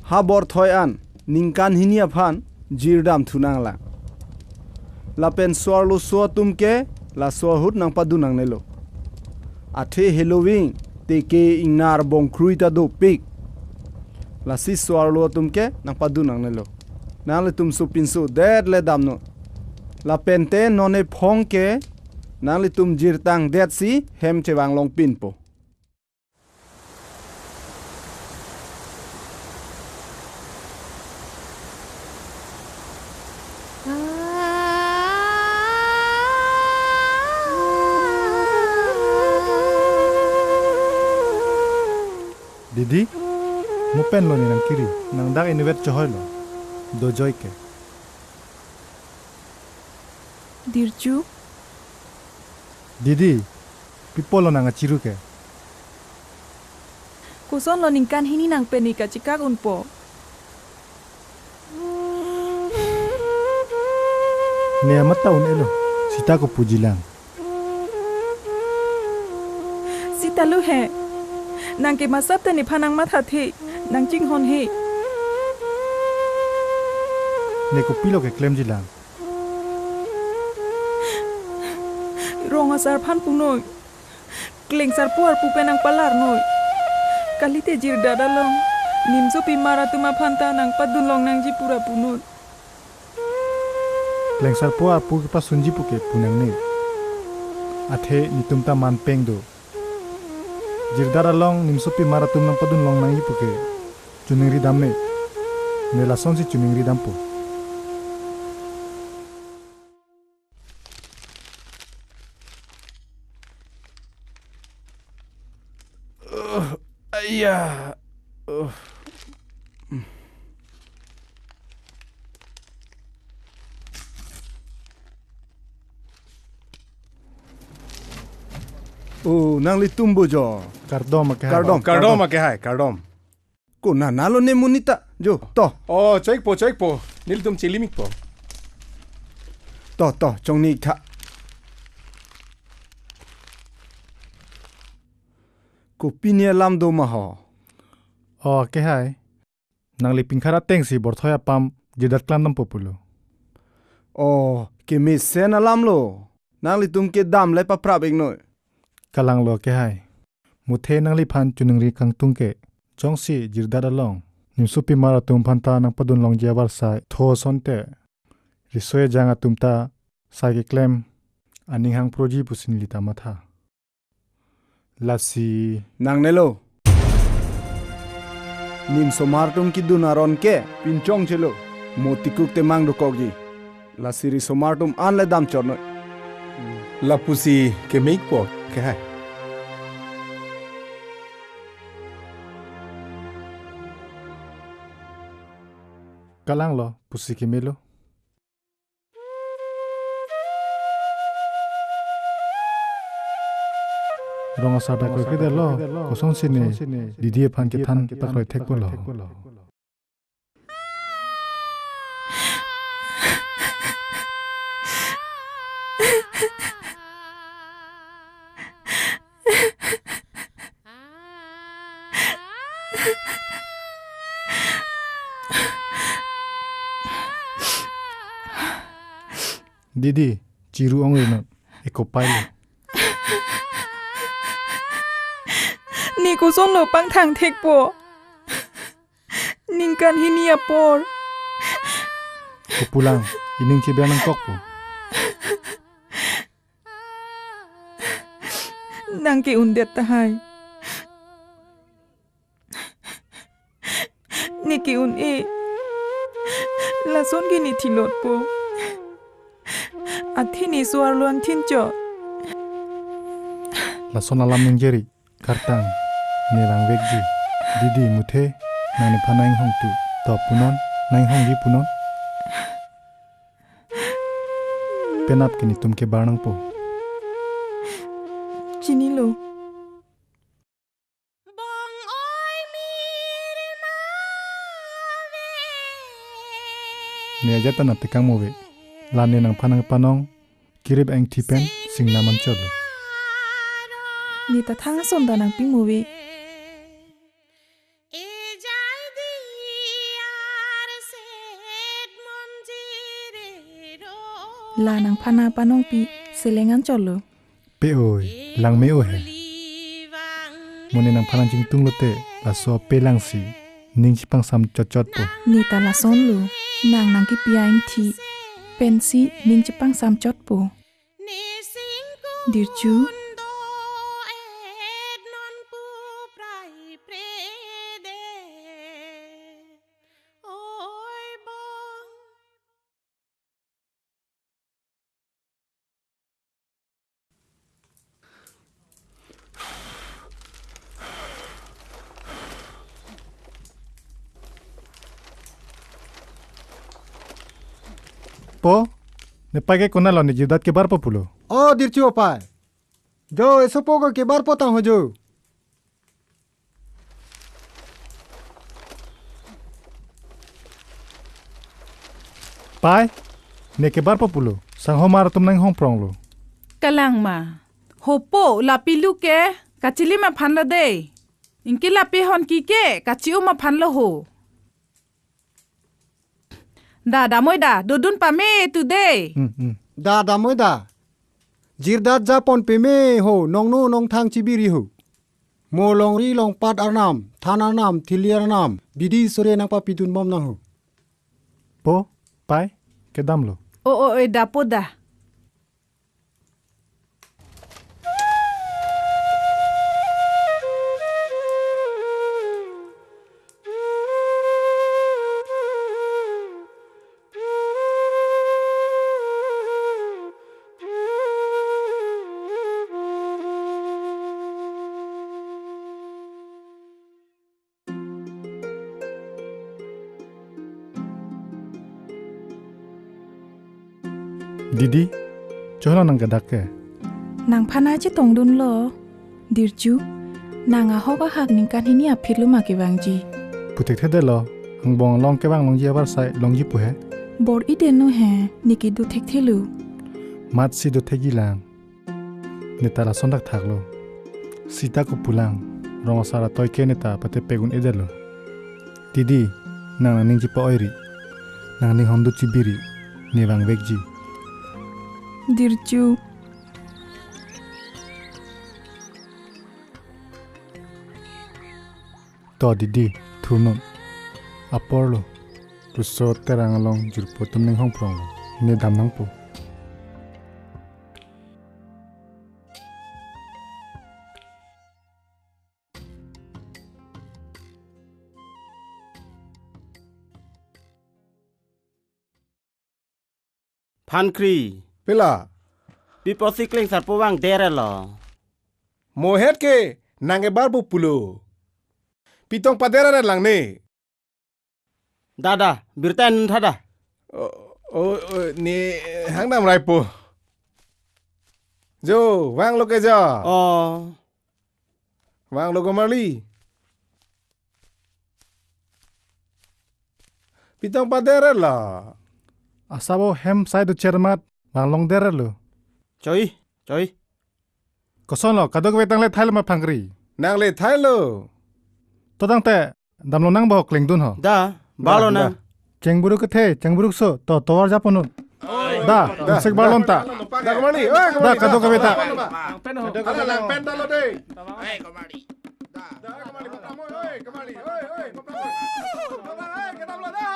ha bor thoi an ningkan hinia phan jirdam thunang la. La pen swar lo so tum ke la so hut nang padu nang nelo. Athe Halloween te ke inar bong kruita do pik. La si swar lo tum ke nang padu nang nelo. Nang le tum su pinsu dead le dam no. La pente none phong ke nang le tum jirtang dead si hem chewang long pin po. Didi, mupen lo ni nang kiri, nang dak iniwet chohoy lo, do joy ke. Dirju, Didi, pipo lo nang achiru ke. Kuson lo ningkan hini nang penika cikak unpo. Nia mata un elo, sita ko pujilang. Sita lu he. Nang ke masap te ni panang matha the, nang jing hon he. neko pilo ke claim jilang rong asar phan punoi kleng sar puar pu penang palar noi kalite jir dadalong nimzo pi mara tuma phanta nang padun long nang ji pura punoi kleng sar puar pu ki pa sunji pu ke punang ne athe nitum ta man peng do jir dadalong nimso pi mara tum nang padun long nang ji pu ke chuningri dam ne nela son si chuningri dam pu Ayah. Nang litumbo jo. Kardom ke hai, kardom. Ko na nalo ne munita jo to. Oh, check po. Nil tum chilimik po. To chong ni tha. Ko pinia lam do ma ho. Oh ke hai nang li pingkhara teng si borthoya pam jidat klandam populo Oh ke me sen alam lo nang li tum ke dam le pa prab ing noi kalang lo ke hai muthe nang li phan chunungri kang tung ke jongsi jirdat along nimsu pi mara tum phanta nang padun long jabar sai tho sonte risoe janga tumta sai ke claim aning hang proji pusin li ta matha lasi nang nelo nim somar tum ki dunaron ke pinchong chelo motikuk te mang do kokji la siri somar tum an le dam chorno La pusi ke make po ke hai. kalang lo pusi ke melo ronga sa ba ko ke de lo ko son sine didie phan ke than ta khoi thek ko lo Didi chiru ongri no eko paile ni ko son lo pang thang thek po ning kan hinia por ko pulang ining chi bianang kok po nang ke undet ta hai ni ki un e la son gi ni thilot po athini suar lon thin cho la sona lam ningjeri kartang nerang vegji didi muthe nani phanang hong tu to punon nang hong gi punon penap kini tumke barnang po chini lo ne jatana tekang mobe lane nang phanang panong kirib ang thipen singnaman cholo ni ta thang som da nang ping movie la nang phana panong pi selengan cholo pe oi lang me o he mone nang phanang jing tung lote la so pe lang si ning chi pang sam chot chot po ni ta la son lo nang ki piaing thi pensi ning chi pang sam chot po dir chu po ne page kona lo ne jidat ke bar po pulo ओ दिरचू पाए जो ऐसो पोगो के बार पोता हो जो pai ne ke bar po pulo sang ho mar tum nang hong prong lo kalang ma hopo lapi lu ke kachili ma phan la de inki lapi hon ki ke kachiu ma phan lo ho Da moi da dodun pa me today. Da moi da. Jirdat Japon pe me ho nong no nong thang chibiri ho. Mo long ri long pat arnam, than arnam, thiliar arnam, bidi sore nang pa pitun bom nang ho. Po, pai, ke dam lo. Oi da po da. Didi, chola nang gadak ke. Nang phana che tong dun lo. Dirju, nang a hoka hak ning kan hini a phitlu ma ke bangji. Putek thede lo, ang bong long ke bang long ji abar sai long ji pu he. Bor I den no he, niki du thek thelu. Mat si do thegi lang. Netara sondak thak lo. Sita ko pulang, rong sara toy ke neta pate pegun edelo. Didi, nang ning ji pa oiri. Nang ning hondu chibiri, ni bang vekji. Dirju. To Didi, thunun. Aporlo. Russo terang along jirpo tumning hong prong. Ne dam nang po. Phan Kiri. Pila. People sikling sarpo wang dere lo. Mohet ke nange barbu pulo. Pitong padera red lang ni. Dada, birtan thada. Ni hang nam rai po. Jo, wang lo ke ja. Wang lo ko mali. Pitong padera la. Asabo hem sai do cermat bang long dere lo. Choi. Koson lo kadok wetang le thail ma phangri. Nang le thail lo. To dang te dam lo nang bo kleng dun ho. Da, balo na. Cengburuk ke the, cengburuk so to towar japonut. Da, sek balon ta. Da kemari. Da kadok weta. Ada lang pen da lo de. Kemari. Da kemari patamu. Kemari. Kita lo da.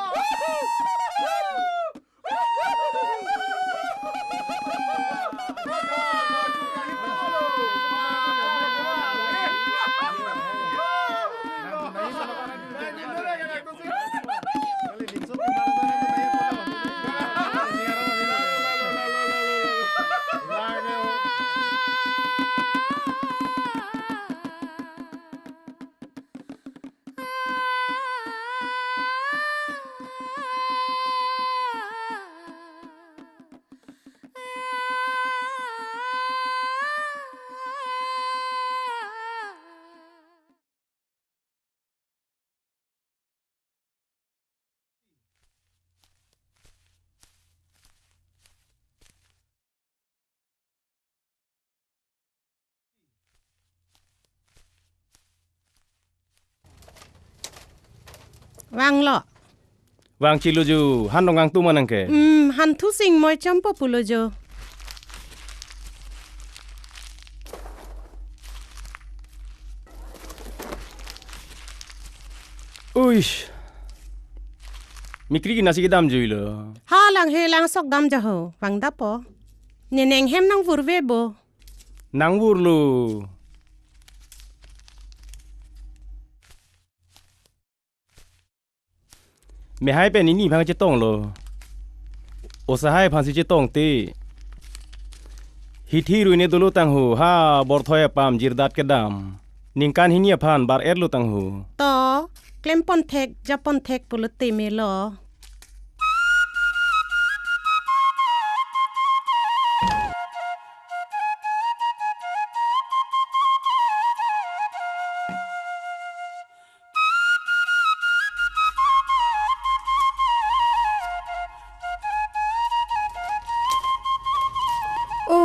Wang lo. Wang ciluju, han dongang tu manang ke. Han thu sing moi champo pulo jo. Uish. Mikri ki nasi ke dam jui lo. Halang helang sok dam jaho. Wang dapo. Neneng hem nang vurve bo. Nang vur lu. Me hai pe ni phang che tong lo. O sa hai phang si che tong ti. Hi thi ru ne dulu tang hu ha bor thoya pam jirdat ke dam. Ningkan hinia phan bar er lu tang hu. To klempon thek japon thek pulo te me lo.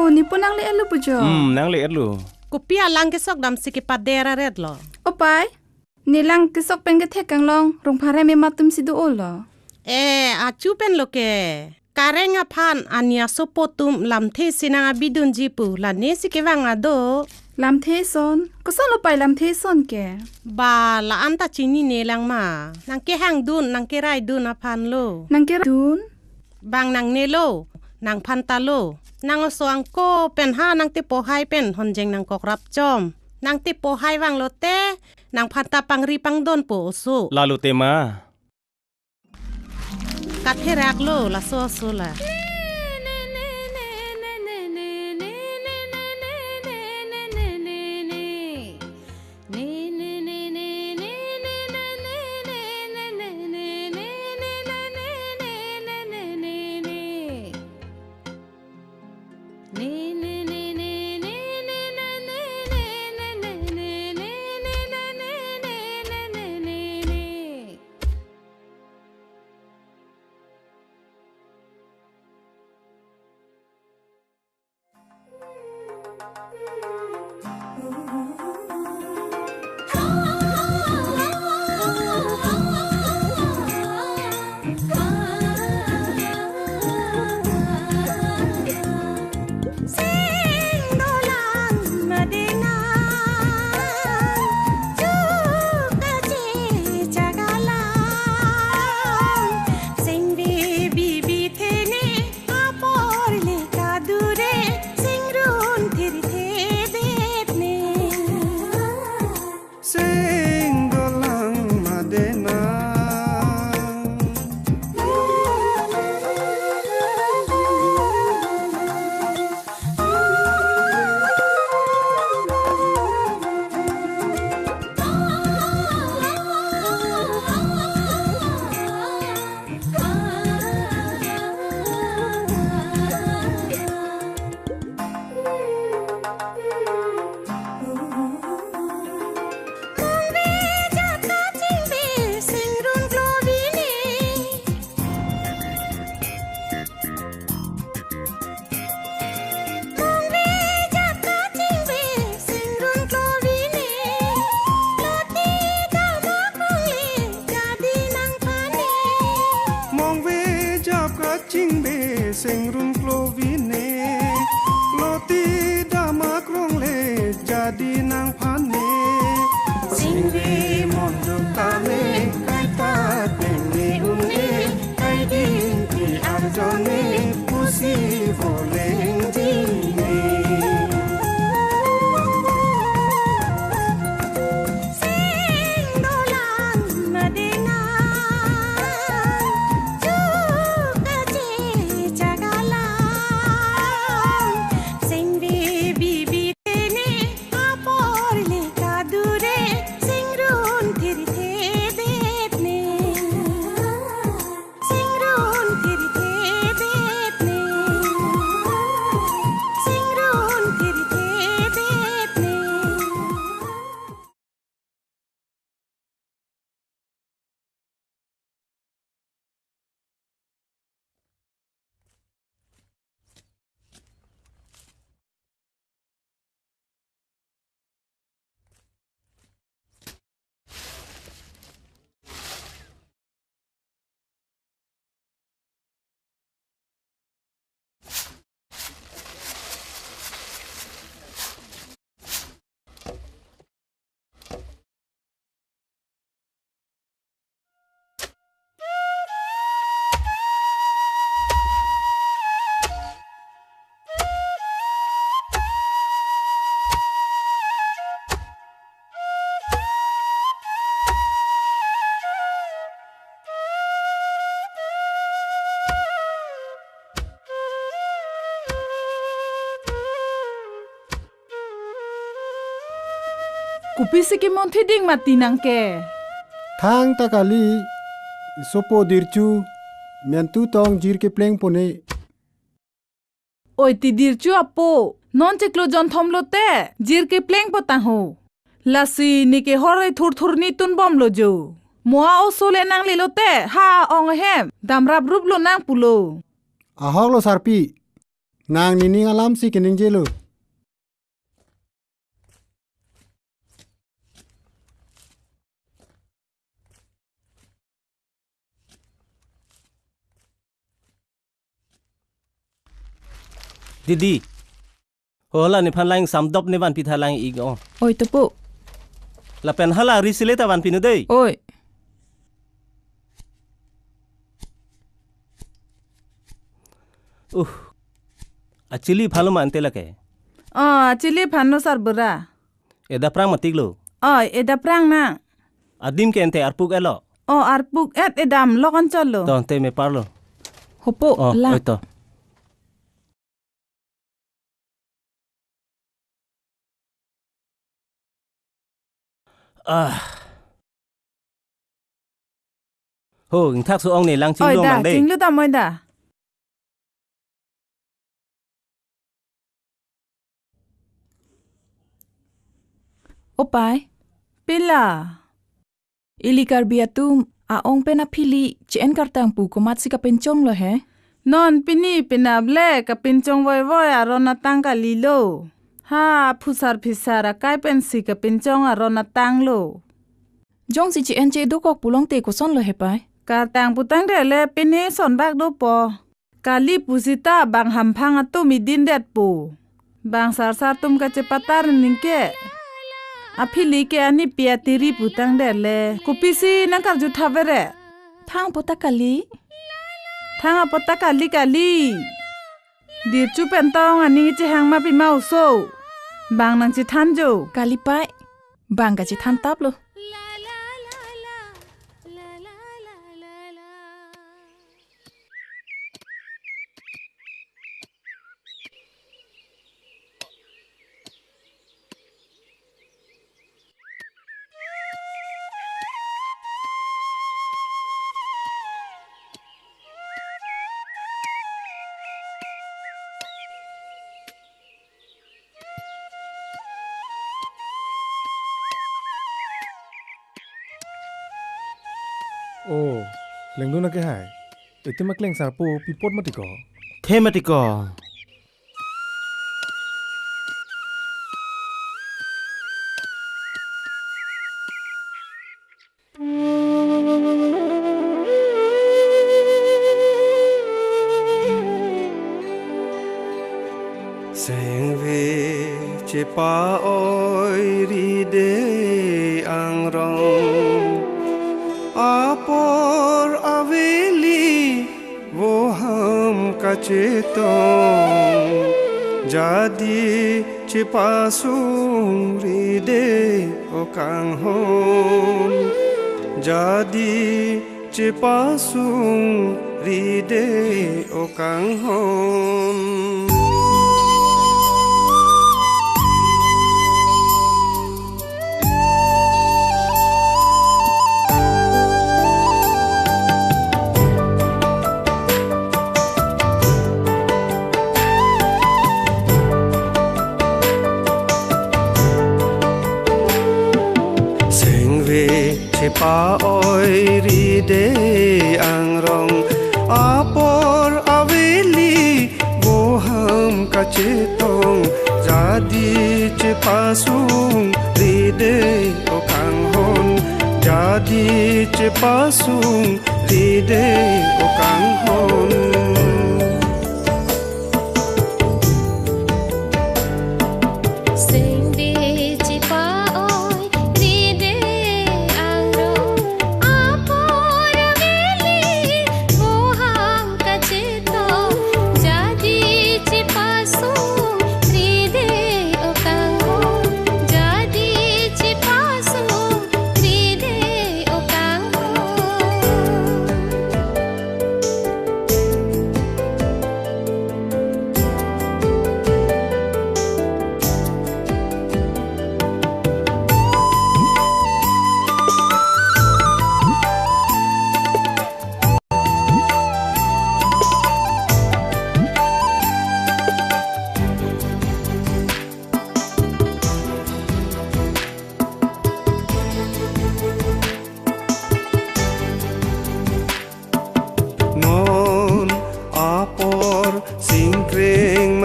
Ni pun nang le elu pujo. Nang le elu. Kupia lang ke sok dam siki padera red lo. Opai, ni lang ke sok pen ke thek kang long rong phare me matum sidu ol lo. acu pen lo ke. Kareng apan ania sopotum lam the sinang abidun jipu la ne sikewang ado. Lam the son, ko sa lo pai lam the son ke. Ba la anta chini ne lang ma. Nang ke hang dun nang ke rai dun apan lo. Nang ke dun? Bang nang ne lo, nang panta lo. Nang osoang ko pen ha nang te po hai pen honjeng nang kok rap jom. Nang te po hai wang lo te, nang panta pangri pang don po osu. Lalu tema. Kat herak lo la so so la. sing run klovine loti dama krongle jadi nang pane sing vi mondo kame kaita tene une kai din ki arjone pusi voleng dine Kupisi ki monthi ding mati nangke. Thang takali sopo dirchu mentu tong jir ke pleng pone. Oi ti dirchu apo non cheklo jon thomlo te jir ke pleng potang ho. Lasi ni ke hore thur thur ni tun bom lo jo. Moa o sole nang lilo te ha ong hem damrap rup lo nang pulo. Ahok lo sarpi nang nining alam si kening jelo. Didi. Hola ni phan lang samdop ni ban pitha lang ig o. Oi tepu. La pen hala risile ta ban pinu dei. Oi. Actually phalo man te lake. Chili phanno sar bura. Eda prang matiglo. Eda prang na. Adim ke ente arpuk elo. Arpuk edam lokon cholo. To te me parlo. Hopo la. Oi to. Ho, ng thak su ong ni lang ching dong mang dei. Ching lu ta moi da. Opai. Pila. Ili Karbi atum ong pena phili chen kartang pu komat si ka penchong lo he. Non pini pinable ka pinchong voi arona tang ka lilo. Ha phusar phisara kai pensi ka pinchong arona tang lo. Jong si chen che do kok pulong te ko son lo he pai. Ka tang putang de le pini son bak do po. Kali pusita bang hampang atu midin det pu. Bang sar tum ka cepatar ningke. Aphili ke ani piatiri putang de le. Kupisi nang kar ju thavere. Thang pota kali. Thang pota kali. Dir chu pen tong ani che hang ma pi mau so. Bang nang chi than jo. Kali pai. Bang ka chi than tap lo. Lengdu na ke hai. Iti makleng sarpo pipot matiko. The matiko. Seng ve chepa oi ri de ang rong apor aveli wo ham ka chetong jadi chepa sung ri de o kang hon jadi chepa sung ri de o kang hon. Pa oi ri de ang rong apor aveli boham ka chetong jadi cepasung ri de o kang hon jadi cepasung ri de o kang hon.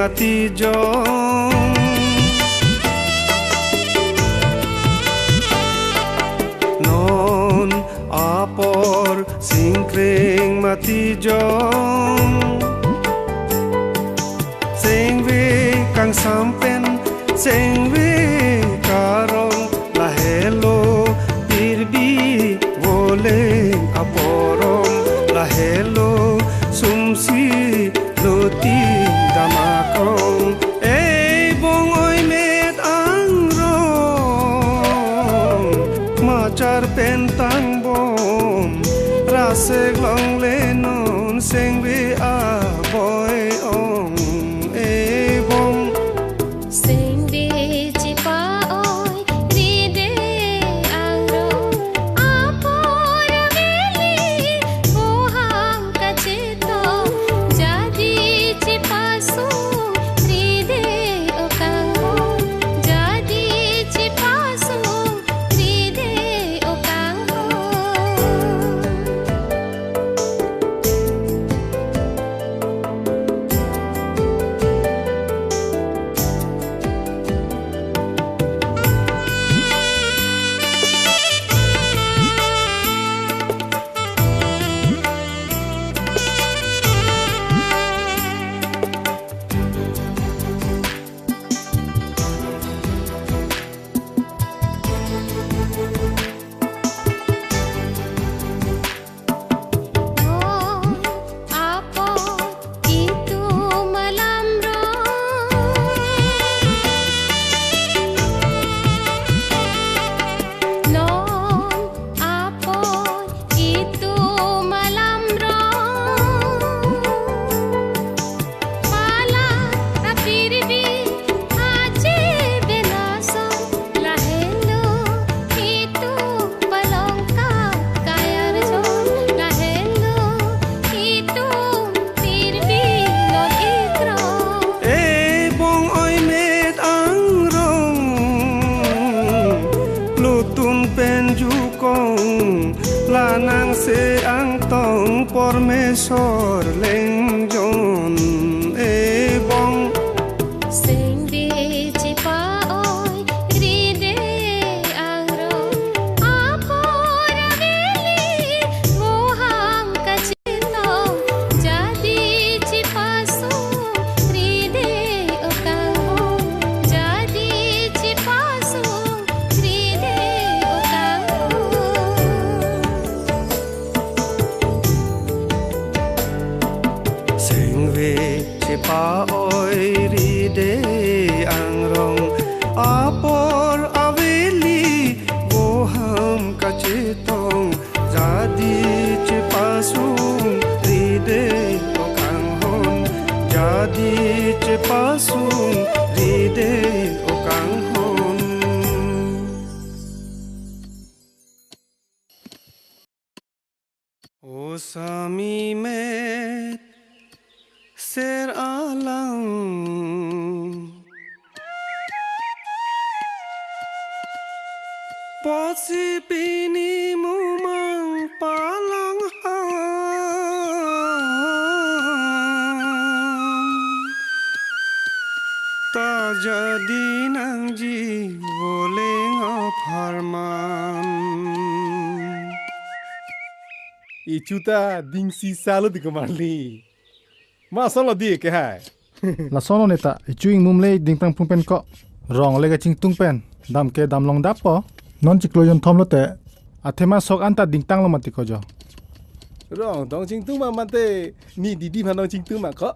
Mati jong non apor singkring mati jong sing sampen sengwe karong lahelo pirbi woleng aporong lahelo sumsi loti damakong bong oi met angrong macar pentang bom rase glong lenon sengwe a boy ong bong sengwe chipa oi ride angro apor veli boham kachito jadi chipasu ride okango jadi chipasu ride okango lanang se ang tong pormesor lengjon bong sengwe chipa oi ride angro apor veli boham kachito jadi chipasu ride okango jadi chipasu ride okango sengwe chepa oi ride angrong apor aveli boham kacetong jadi cepasung ride okanghon jadi cepasung ride okanghon o sami met ser alang posi pini mumang palang ta jadi nang ji boleh farman ichuta dingsi salo di kemarli masalo di ke hai La sono neta ichuing mumle dingtang pumpen ko rong lega ching tungpen dam ke dam long dap po non chikloyon thomlo te athema sok anta dingtang lo mati ko jo rong dong ching tung ma mate ni didi phan dong ching tung ma ko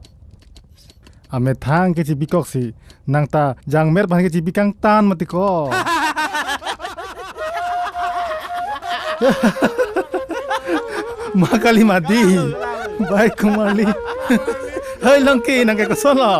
ame thang ke chibikok si nangta jang mer ban ke chibikang tan mati ko makali madi bai kumali hai langki nang ke ko solo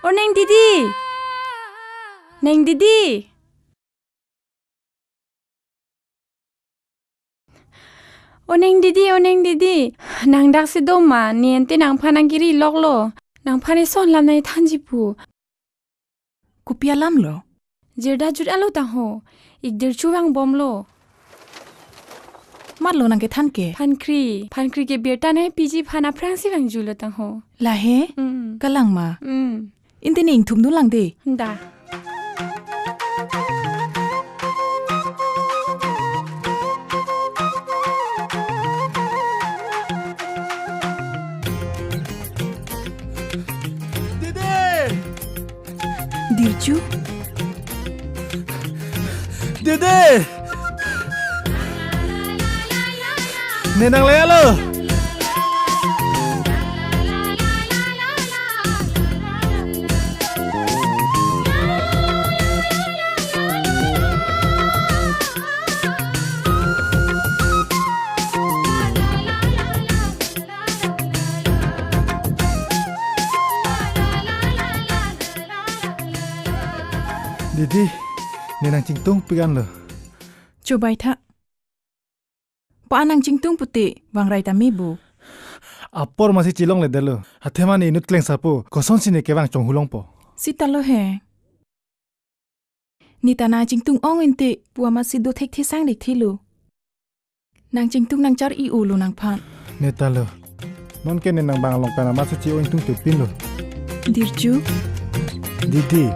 Oh Neng Didi. Neng Didi. Oh Neng Didi. Nang dak si doma niente nang panang Kiri loklo. Nang pane son lam nai tanjipu. Kupia lam lo. Jirda jud alo ta ho. Ik dir chuwang bom lo. Mat lo nang ke than ke. Pan kri ke birta ne piji phana prang si bang julo ta ho. La he. Kalang ma. In tin ing thum du lang de. Da. Dirchu. Dede. Nenang lea lo. Didi, nenang cingtung pigan lo. Cobai tha. Pa anang cingtung puti wang rai ta mi bu. Apor masih cilong le dalo. Hathema ni inut kleng sapo. Koson sini kewang chong hulong po. Sita lo he. Ni ta na cingtung ong inti puwa masih do thek thi sang dik thi lu. Nang cingtung nang char I u lu nang phan. Neta lo. Non ke nenang bang long pana masih ci oing tung tupin lo. Dirchu. Didi.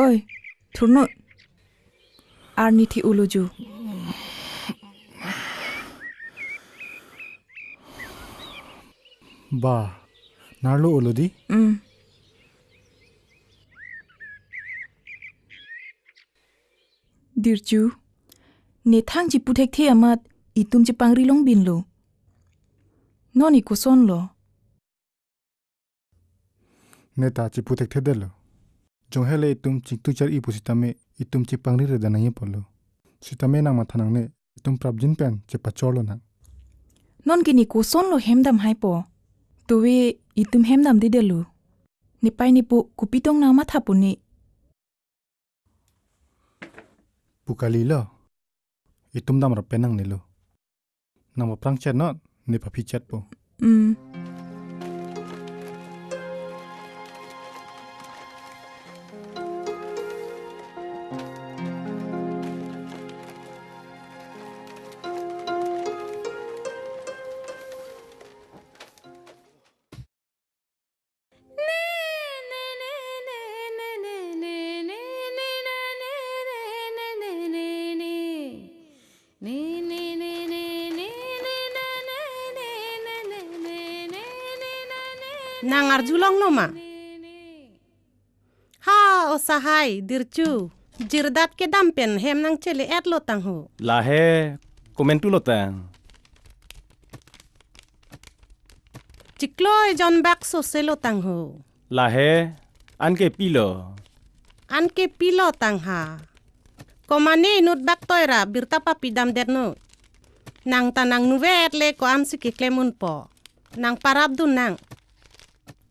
Oi, thurno. Arni thi uluju. Ba, narlo ulodi? Dirchu. Ne thang ji puthek the amat itum ji pangri long bin lo. Noni ko son lo. Neta ci putek the delo. Jong hele itum cing tu char I pusitame itum ci pangri re dana ye polo. Sitame nang mathanang ne itum prabjin pen ci pacholo nang. Non kini ko son lo hemdam hai po. Tuwe itum hemdam di delu. Ni pai ni pu kupitong na matha puni. Pukali lo. Itum dam ra penang ne lo. Nang prang chat not ne papi chat po. Nang arjulong lo ma. Ha osahai dirchu. Jirdat ke dampen hem nang chele et lo tang ho. La he komentu lo tang. Chikloi John Back so selo tang ho. La he an ke pilo. An ke pilo tang ha. Komane nut bak toira birta papi dam derno. Nang tanang nuvet le ko am siki klemun po. Nang parab dun nang.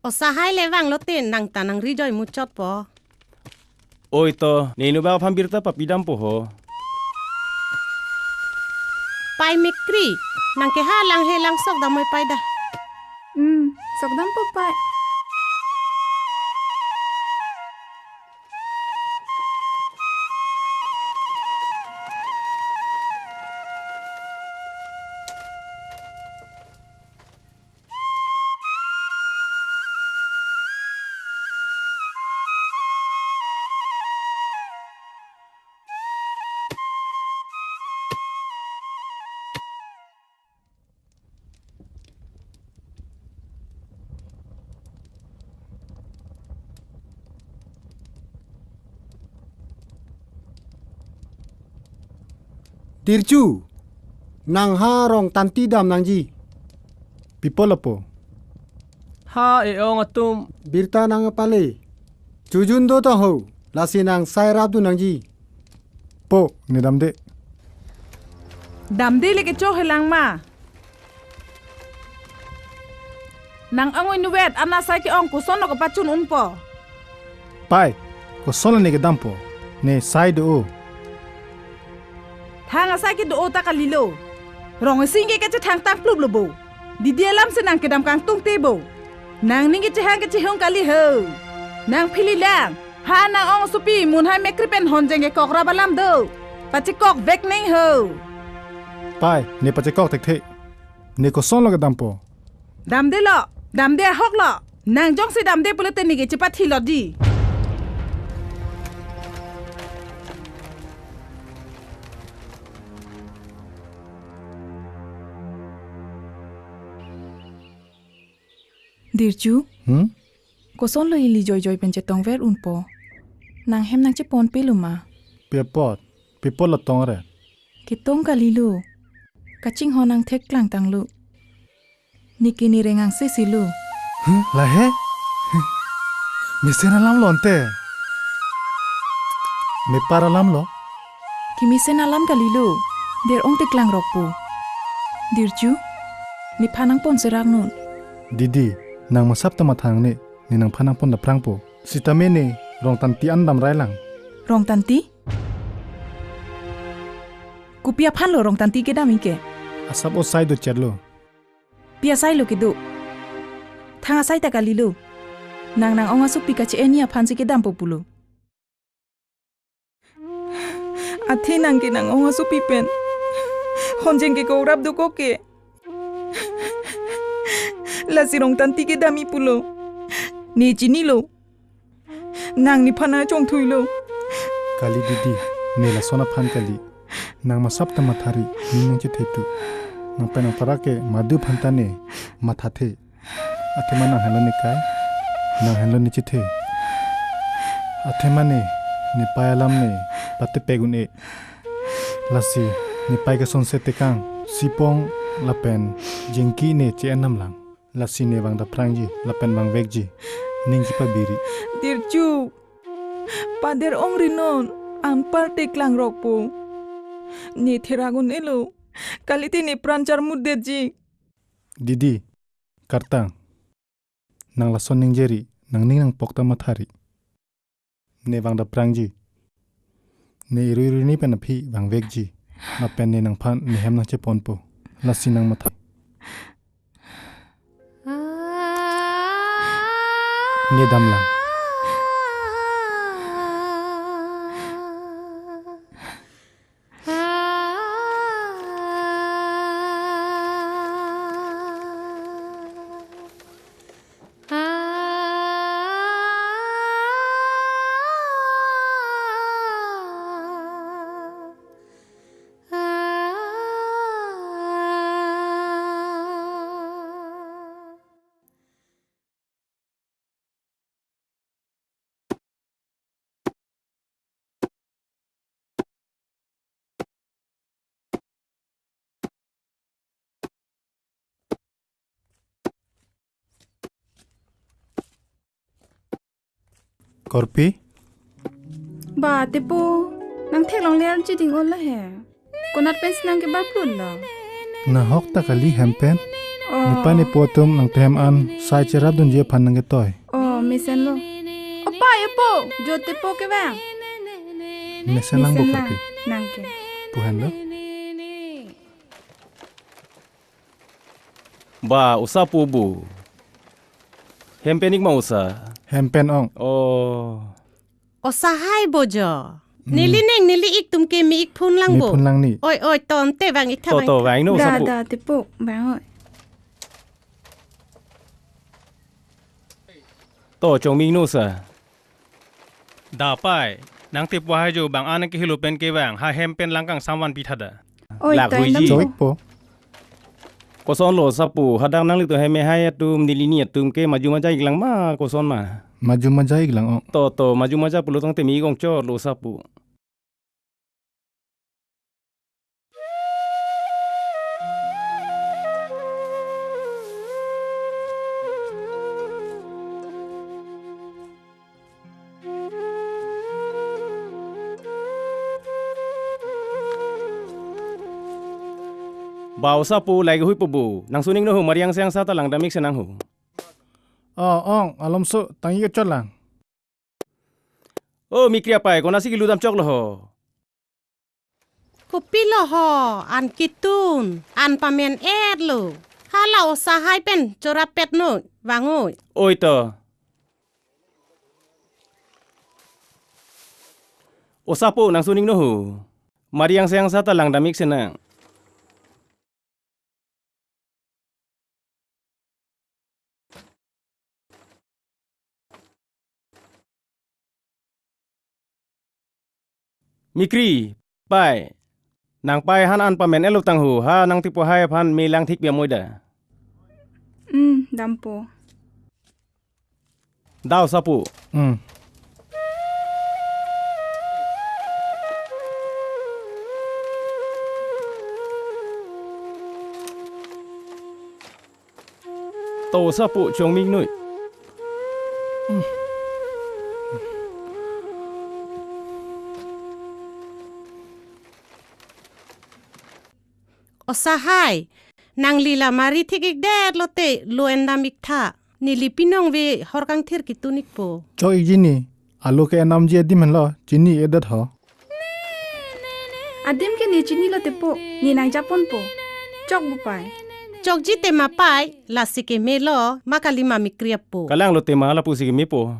Osahai lewang lotin nang tanang rijoy muchot po. Oi to nenu ba pambirta papi dam po ho. pai mikri nang ke halang helang sok da moi pai da sok dam po pai Dirju, nang harong tanti dam nang ji. People apo. Ha ong atum. Birta nang pale. Jujun do to ho. Lasi nang sai rab du nang ji. Po, ni damde. Damde leke cho helang ma. Nang angoy nuwet ana sai ki ong kusono ko pachun unpo. Pai, ko solo ni ke dampo. Ne sai do. Hanga sai ki do ta kalilo. Rong singe ke thang tang plup lobo. Di dia lam se nang ke dam kang tung tebo. Nang ningi che hang ke che hong kali ho. Nang phili lang. Ha nang ong supi mun hai mekripen honjenge kok rabalam do. Pachi kok vek nei ho. Pai, ne pache kok tek the. Ne ko solo ke dampo. Damde lo, damde hok lo. Nang jong se damde pulete ni ke cepat hilot di. Dirju, koson lo ili joy pencet tong ver unpo. Nang hem nang cepon peluma. Pepot, people tong re. Kitong kalilu. Kacing honang tek klang tang lu. Niki ni rengang sesilu. Lah he? Mesen alam lo ante. Me para alam lo. Kimisen alam kalilu. Der ong tek klang rokpu. Dirju, ni panang pon serak nun. Didi, nang masap tamathang ni nang panang pon da prang po. Sitame ni rong tanti andam railang. Rong tanti? Kupia pan lo rong tanti ke dami ke. Asap o sai do cherlo. Pia sai lo ke do. Thanga sai ta kalilu. Nang onga supi ka che enia pan si ke dam populo. Ate nang ke nang onga supi pen. Honjeng ke ko rab do ko ke. La sirong tanti ke dami pulo. Ni chini lo. Nang ni pana chong thui lo. Kali didi, ne la sona pan kali. Nang masap tamathari minang che thetu. Nang penang parake madu phantane mathathe. Athema nang helani kai. Nang helani che the. Athema ne payalam ne patte pegun e. Lasi ni pai ka son sete kang sipong lapen jengki ne che anam lang. Lasi ne bang da prangji lapen bang vekji ningji pa biri. Dirju. Pader ong rinon ampar tek lang rokpo. Ni theragun elo. Kalite ni pranchar muddeji. Didi, kartang. Nang lason ning jeri, nang ning nang pokta mathari. Ne bang da prangji. Ne iru ni pen phi bang vekji. Na pen ne nang phan ne hem nang che ponpo. Lasi nang mathai. Ne damlang. Karbi? Ba tepo nang thek long ler chi ding ol la he. Konat pens nang ke bar plun la. Na hok ta kali hempen. Nipa ni potum nang tem an sai cherab dun je phan nang ke toy. Oh, mesen lo. Opa yepo, jo tepo ke bang. Mesen lang bo karbi. Nang ke. Puhan lo. Ba, usa pu bu. Hempenik mau usa. Hempen ong. Oh. Osahai bojo. Nili neng nili ik tum ke mi ik phun lang Mi bo. phun lang ni. Oi ton te bang ik tha. To vang no usa pu. Te po bang oi. To chong mi no usa. Da pai, nang tip wahai jo bang anak ke hilupen ke bang ha hempen langkang samwan pithada. Oi Lak tai huiji. Joik po. Koson lo sapu hadang nang litu heme hai tum nilini tum ke maju maja iklang ma koson ma. Maju majai lang ong. To maju maja pulu tong te mi gong chor lo sapu. Bau sapu lagi hui pubu. Nang suning no hu mariang sayang sata lang damik senang hu. Ong, alam so tangi ke chot lang. Oh mikri apa ko nasi gilu dam chok lo ho. Kopi lo ho an kitun an pamen lo. Hala osahai pen corapet no wangoi. Oi to. O sapu nang suning no hu. Mariang sayang sata lang damik senang. Mikri, pai. Nang pai han an pamen elu tang hu ha nang tipu hai phan mi lang thik bia moida. Dampo. Dau sapu. To sapu chong ming nui. Osahai nang lila mari thikik der lote loenda miktha nili pinong ve horkang thir kitunik po. Cho ijini. Alu ke nam ji adim lo. Chini edat ho. Adim ke ni chini lo te po. Ni nang japon po. Chok bu pai. Chok ji te mapai la sike melo makalima mikriap po. Kalang lo tema la pusi mi po.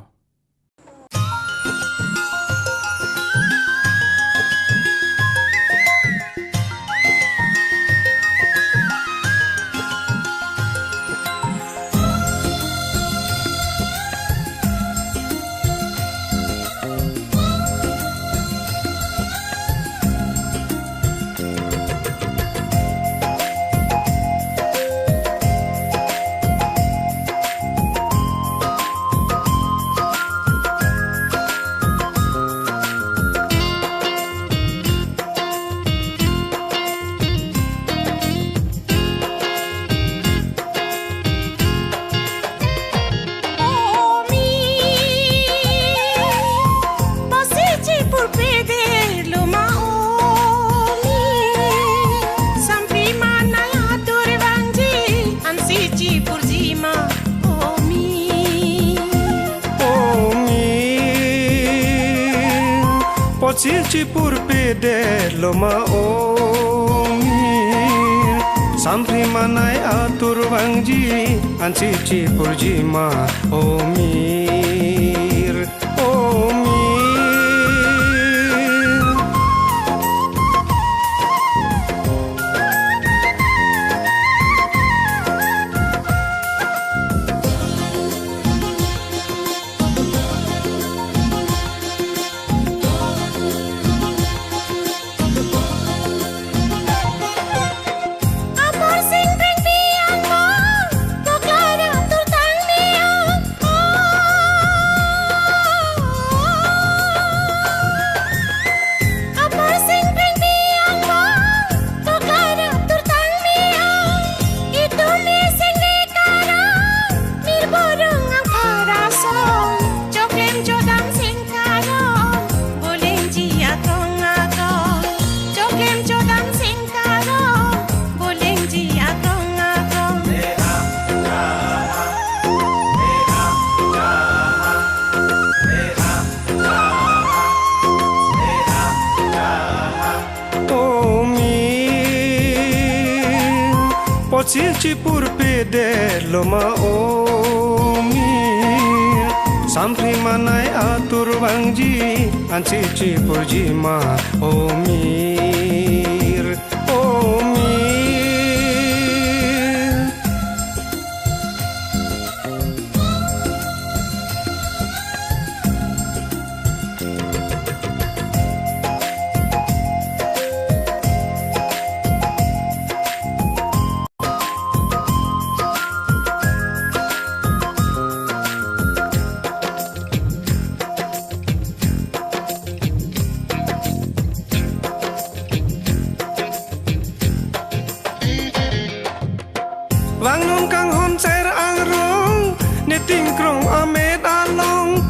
Poci purpe de loma omi Sampri manai atur wangji Anci purjima omir omir Pochi cipur pede loma omi Sampri manai atur wangji Anci cipur jima omir Wang nung kang hon ser ang rong Ni ting krong amet along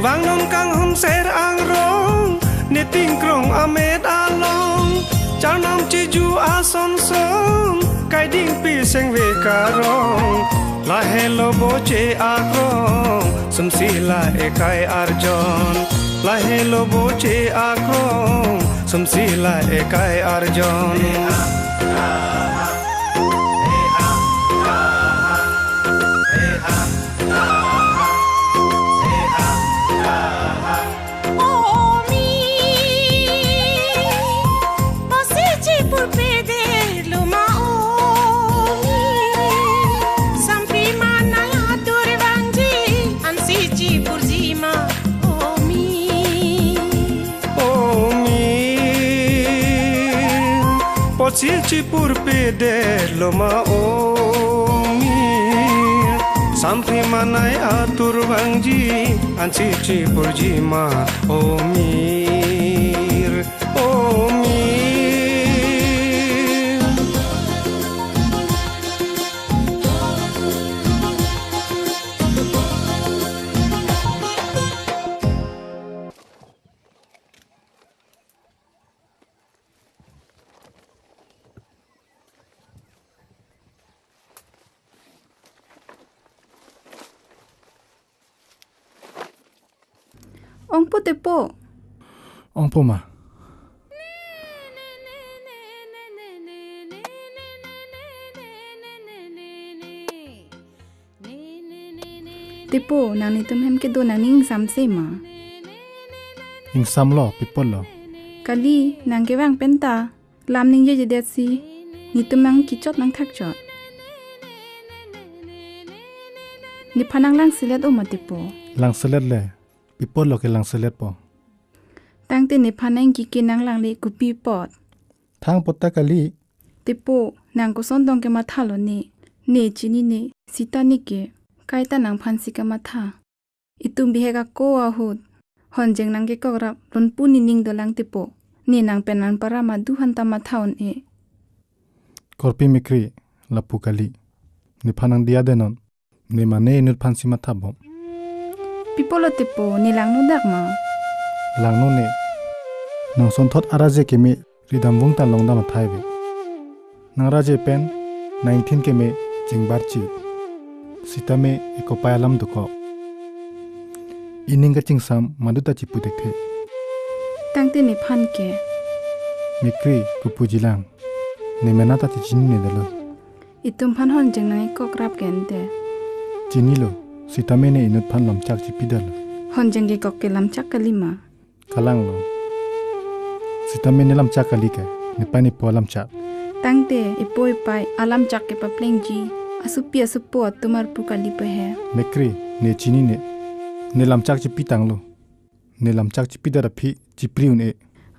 Wang nung kang hon ser ang rong Ni ting krong amet along Char nam chi ju a son son Kai ding pi seng ve karong La hello bo che a krong Sum si la e kai arjon La hello bo che a krong Sum sila ekai arjon Pochi cipur pede loma omi Sampri manai atur wangji Anci cipur jima omir Ong po tepo. Ong po ma. Tepo, nang nitum hem ke do nang ning sam se ma. Ing sam lo, pipol lo. Kali nang ke wang penta. Lam ning ye jedet si. Nitum nang kichot nang thak chot. Ni panang lang silet o ma tepo. Lang silet le. Pipol lo ke lang silet po. Tang te ni panang ki nang lang le kupi pot. Thang potta kali. Tepo, nang ko son dong ke matha lo ni. Ne chini ne sita ni ke. Kaita nang phansi ka matha. Itum bihega ko ahut. Honjeng nang ke kograp ron puni ning do lang tepo. Ni nang penan para ma du hanta matha on e. Korpi mikri lapu kali. Ni panang dia denon. Ni mane inut phansi matha bom. Pipolo tepo ni lang no dak ma. Lang no ne. Nang son thot araje ke me ridam wong ta long da ma thai be. Nang raje pen 19 ke me jingbar chi. Sita me eko payalam duko. Ining ka chingsam maduta chi pudek the. Tang te ni phan ke. Mikri kupujilang. Ni menata ti chini ne dalo. Itum phan hon jeng nang ko krap kente. Chini lo. Sita me ne inut phan lam chak chi pidal. Hon jeng ke kok ke lam chak kalima. Kalang lo. Sita me ne lam chak kali ke. Ni pani po lam chak. Tang te ipoi pai alam chak ke papleng ji. Asupi asupo tumar pu kali pe he. Mekri ne chini ne. Ne lam chak chi pitang lo. Ne lam chak chi pidara phi chi pri un e.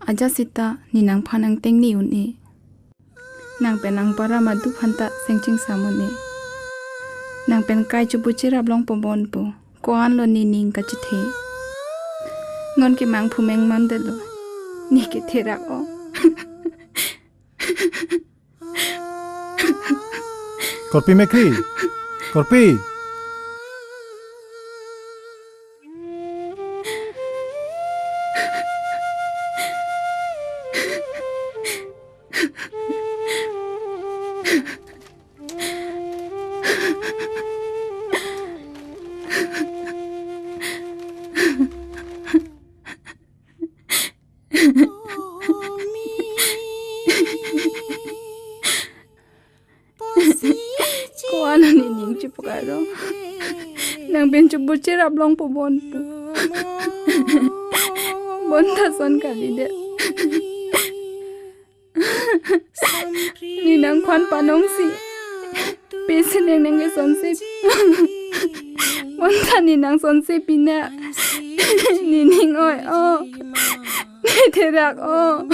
Aja sita ni nang phanang teng ni un e. Nang penang para madu phanta sengching samun e. Nang pen kai chu buchi rab long pobon pu. Koan lo ni ning ka chi the. Ngon ke mang phu meng man de lo. Ni ke thera o. Korpi Mekri. Korpi. nang ben cubu cerap long po bon pu. Bon ta son kali de. Ni nang phan panong si. Pesen yang nang ke son se. Bon ta ni nang son se pina. Ni ning oi oh. Ni terak oh.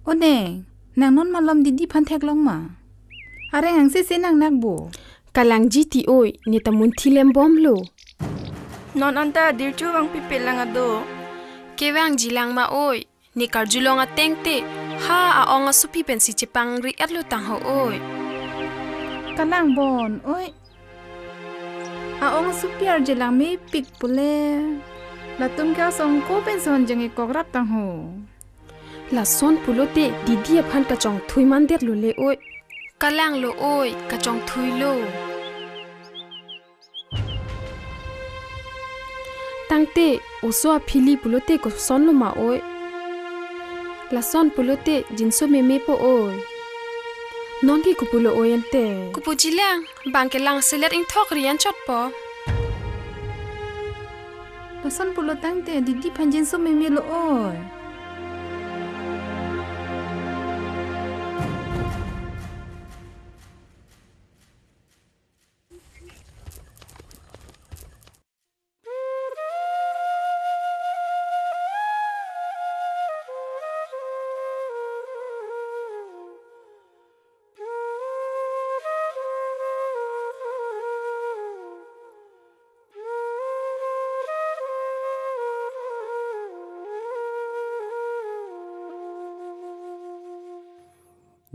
Oneng, nang non malam didi pantek long ma. Are hang se nang nak bo. Kalang jiti oi, ni tamun tilem bom lo. Non anta dirchu wang pipelang ado. Kewang jilang ma oi, ni karjulong atengte. Ha aong supi pensi cepang ri atlo tang ho oi. Kalang bon, oi. Aong supi ar jilang me pik pule. Latum kya song ko penson jengi kograp tang ho. La son pulote didi aphan kachong thui mandet lo le oi. Kalang lo oi, kachong thui lo. Tangte uswa phili pulote ko son lo ma oi. La son pulote jinso meme po oi. Non ki kupulo oi ante. Kupu jilang, bangke lang selet ing thok rian chot po. La son pulo tangte didi pan jinso meme lo oi.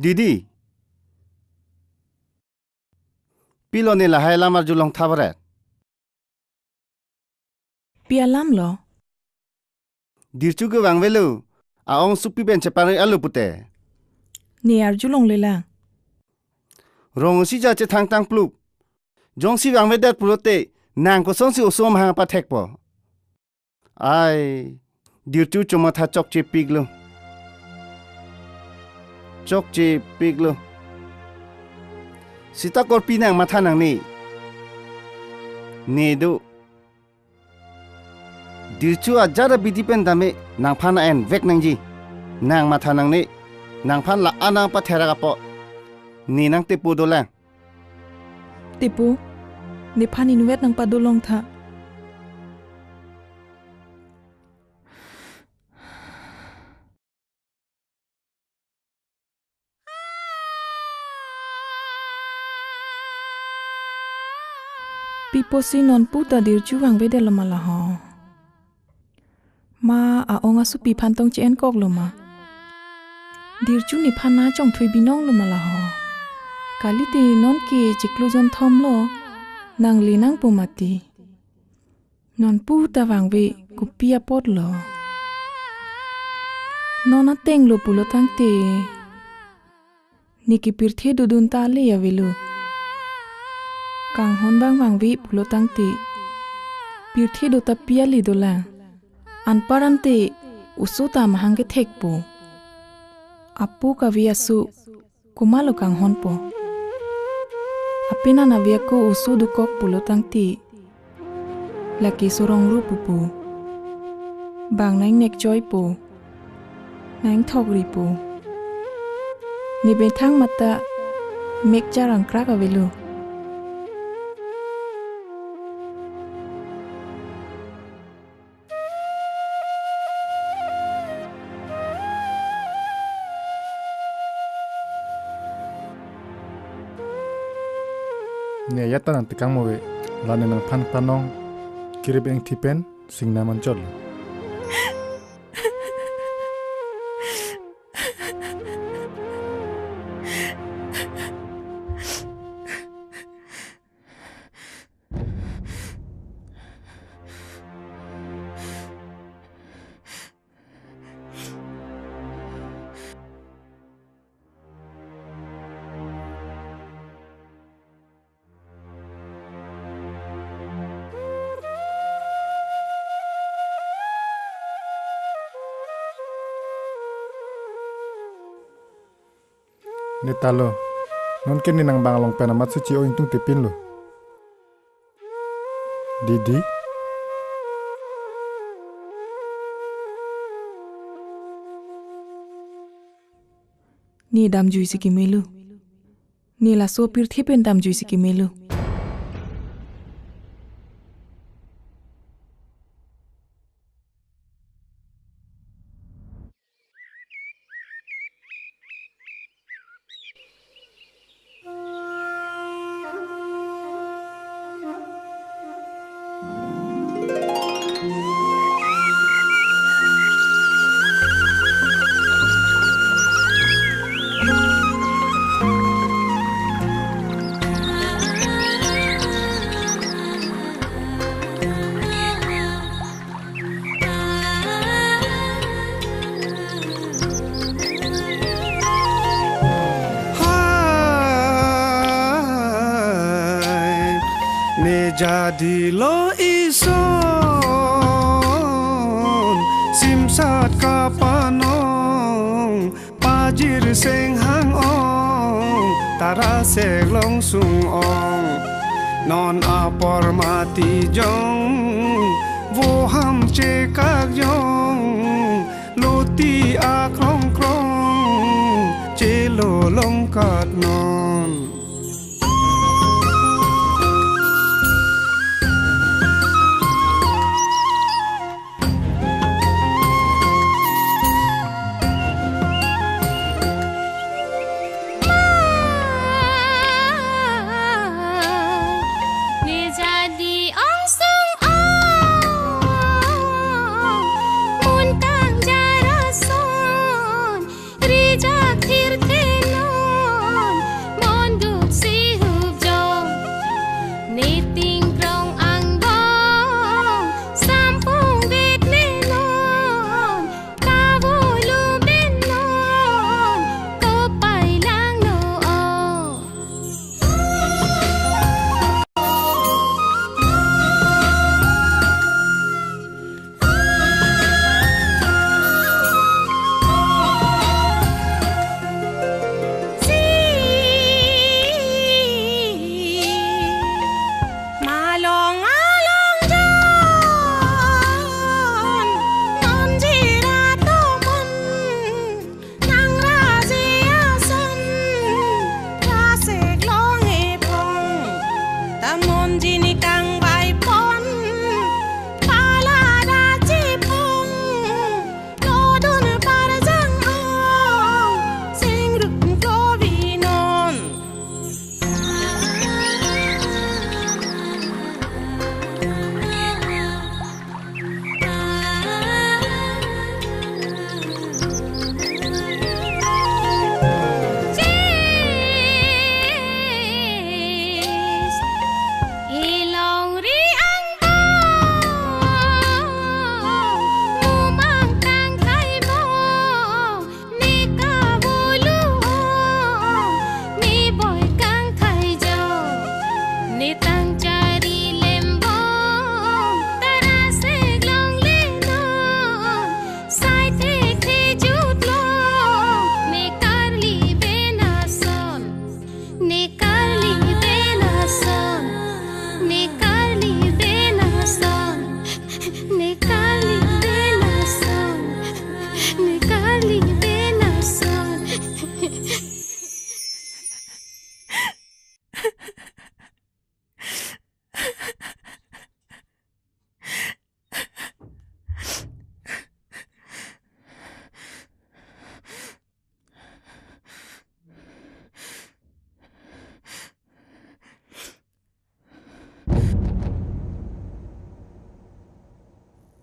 Didi. Pilo ni lahai lamar julong thabaret. Pialam lo. Dirchu ke wang velu. Aong supi ben cepang alu pute. Ni ar julong lela. Rong si ja che thang tang plup. Jong si wang vedat pulote. Nang ko song si usom hang pa thek po. Ai. Dirchu choma tha chok che piglo. Chok che piglo. Sita kor pinang matha nang ni. Nedu. Dirchu ajara bidi pen dame nang phana en vek nang ji. Nang matha nang ni. Nang phan la anang pa thera ka po. Ni nang te pu do lang. Tipu. Ni phan inuet nang padulong tha. Pipo si non puta dirchu wang be de lama la ho. Ma aong asu pi phan tong chen kok lo ma. Dirchu ni phan na chong thui binong lo ma la ho. Kali ti non ki chiklujon thom lo. Nang li nang pumati. Non puta wang be kupia pot lo. Non a teng lo pulo tang te. Niki pirthe dudun ta le ya velu. Kang hon bang wang vi pulo tang ti. Pirthi do ta pia li do la. An parante usu ta mahang ke thek po. Apu ka vi asu kumalo kang hon po. Apina na vi ko usu du kok pulo tang ti. Laki surong ru pupu. Bang nang nek joy po. Nang thok ri po. Ni be thang mata mek jarang krak avelu. Nia yata nanti kang mowe lane nang pan panong kirib eng tipen sing naman chol. Netalo non ken ni nang bang long pen amat suci o intung tipin lo. Didi. Ni dam jui si ki melu. Ni la so pir thi pen dam jui si ki melu. Jadi lo ison simsat kapanong pajir seng hang ong tara sek long sung ong non apor mati jong vô ham che kak jong loti a krong krong che lo long kat non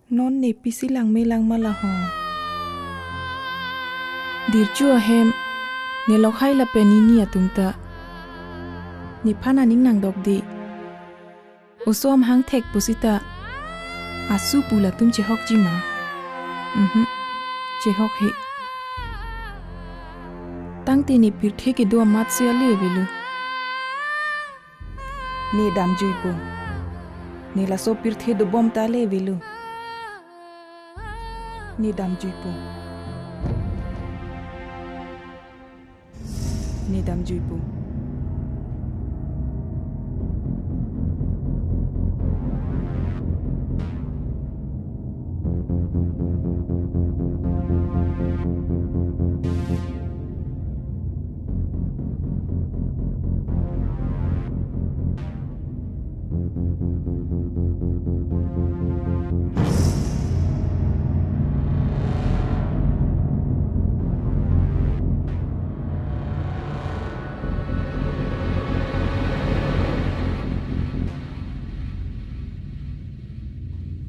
Non ne pisilang melang malaho. Dirchu ahem ne lokhai la penini atumta. Ni phana ning nang dok di. Osom hang thek pusita. Asu pula tum che hok jima. Che hok he. Tang te ni pir the ke do mat se ale velu. Ni dam jui pu. Ni la so pir the do bom ta le velu. Ni dam jui pu. Ni dam jui pu.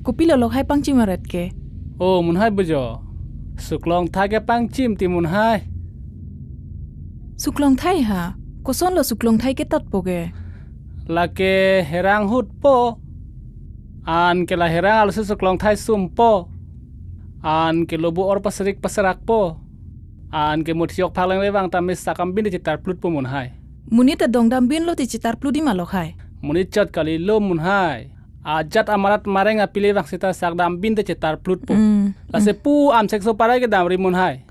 Kopi lo lok hai pang cim maret ke. Oh, mun hai bejo. Suklong thai ke pang cim ti mun hai. Suklong thai ha. Koson lo suklong thai ke tat poge. Lake herang hut po. An ke la herang alu suklong thai sum po. An ke lobu or paserak po. An ke mutiok palang lewang tamis sakam bin di citar plut po mun hai. Muni ta dong dam bin lo ti citar plut di malok hai. Muni cot kali lo mun hai. Ajat amarat mareng apile wang sita sak dam bin di citar plut po. Lase pu am sekso parai ke dam rimun hai.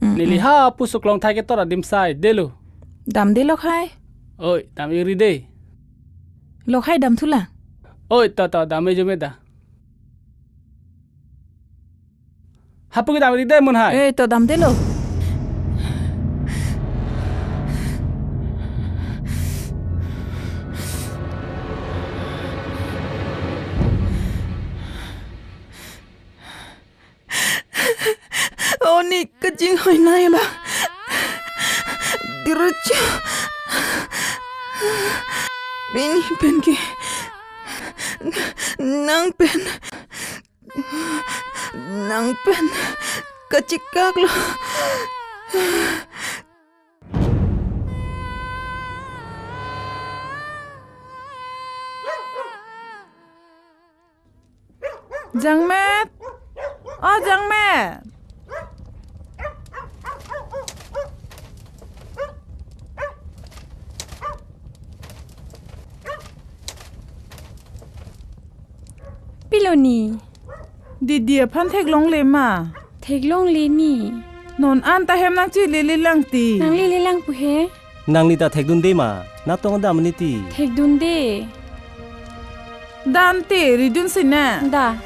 Niliha pu suklong thai ke tora dim sai delu. Dam de lok hai. Oi, dam iri de. Lok hai dam thula. Oi, ta dam e jume da. Hapu ke dam iri de mun hai. Eh, to dam de lo. Oh, ni kecing hoi nai ba. Dirucu. Bini pen ke. Nang pen. Kecikak lo. Jang met. Oh, jang met. Piloni. Dia pan thek long le ma. Thek long le ni. Non an ta hem nang chi le lang ti. Nang le lang pu he. Nang ni ta thek dun de ma. Na tong da mani ti. Thek dun de. Dan te ri dun sin na. Da.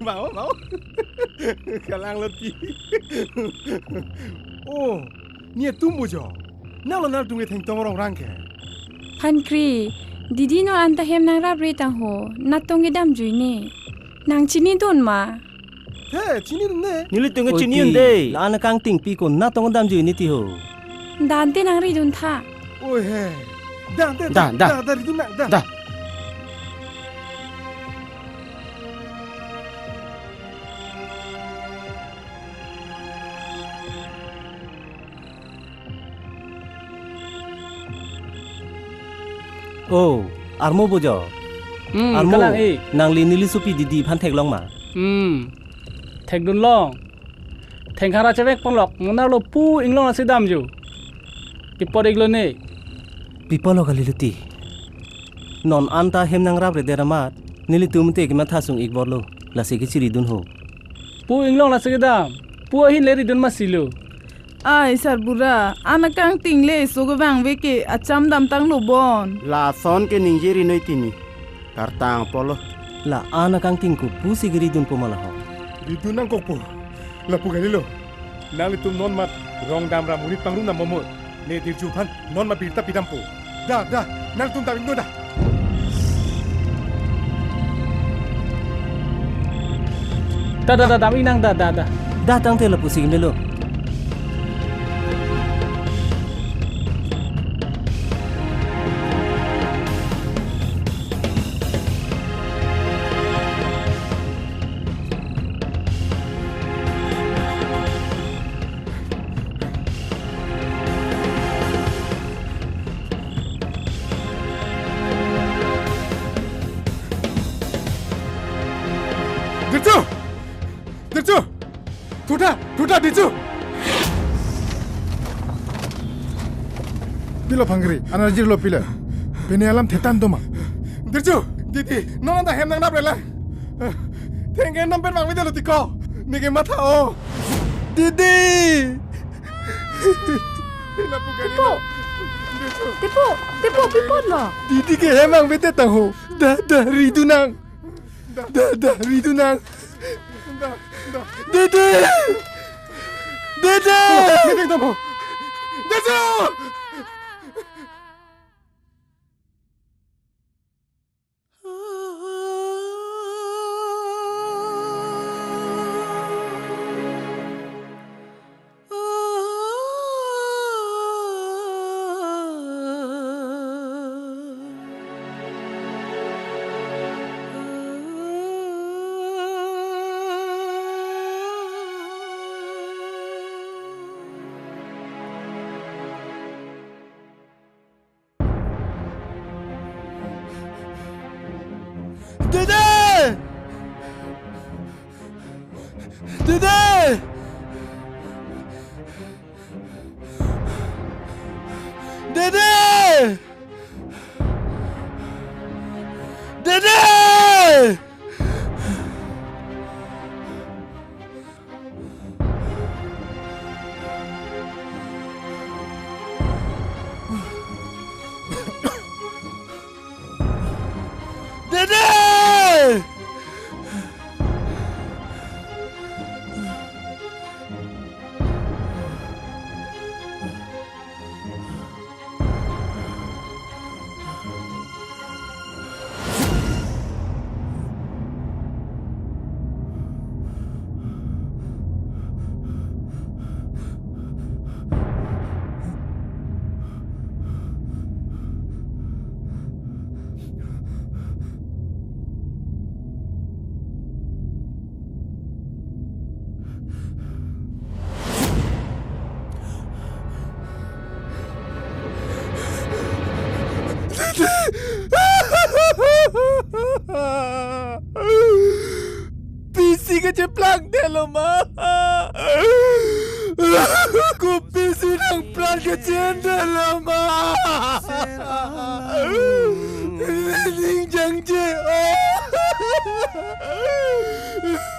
Mau. Kalang lagi. Oh, ni tumbuh jo. Nalo tunggu teng tong orang rangke. Pan Kiri, didi no anta hem nang rab re tang ho. Na tong e dam jui ne. Nang chini don ma. He, chini don ne. Nili tunggu chini unde. La anak kang ting pi ko na tong dam ju ni ti ho. Dan te nang ri dun tha. Oh he. Da. Ri dun da. Oh, armo bojo. Armo nang li nili supi didi pan thek long ma. Thek dun long. Thek hara chewek ponglok mona lo pu inglong asidam ju. Pipor iglo ne. Pipolo kaliluti. Non anta hem nang rab re deramat. Nili tumte ki matha sung ikbor lo. Lase ki chiri dun ho. Pu inglong asidam. Pu hin leri dun masilo. Ai sarbura anak kang ting le so go bang weke acham dam tang lo bon. La son ke ningjeri noi tini. Kartang polo. La anak kang ting ku pu sigiri dun pomala ho. Ridun nang kokpo. La pu galilo. Nang litum non mat rong dam ram murit pangrum nam momot. Ne dir jupan non ma birta pidampo. Da. Nang tum tawing da. Da dam inang da. Da tang te la pu sigim lo. Dirju! Tuda, Dirju! Pila Pangri, anarjir lo pila. Pene alam tetan doma. Dirju, Didi, non anda hem nang nap lela. Tengke nam pen wang lo tiko. Nike mata o. Didi! Tepo, pipot lo. Didi ke hem nang vete tahu. Da, ridu nang. Da, ridu nang. Dede! Dirju! Dede! Dede! Dede! Dede! Dede! PC ka jeplak de lo ma. Ku PC nang plan ka jenda lo ma. Ning jang je.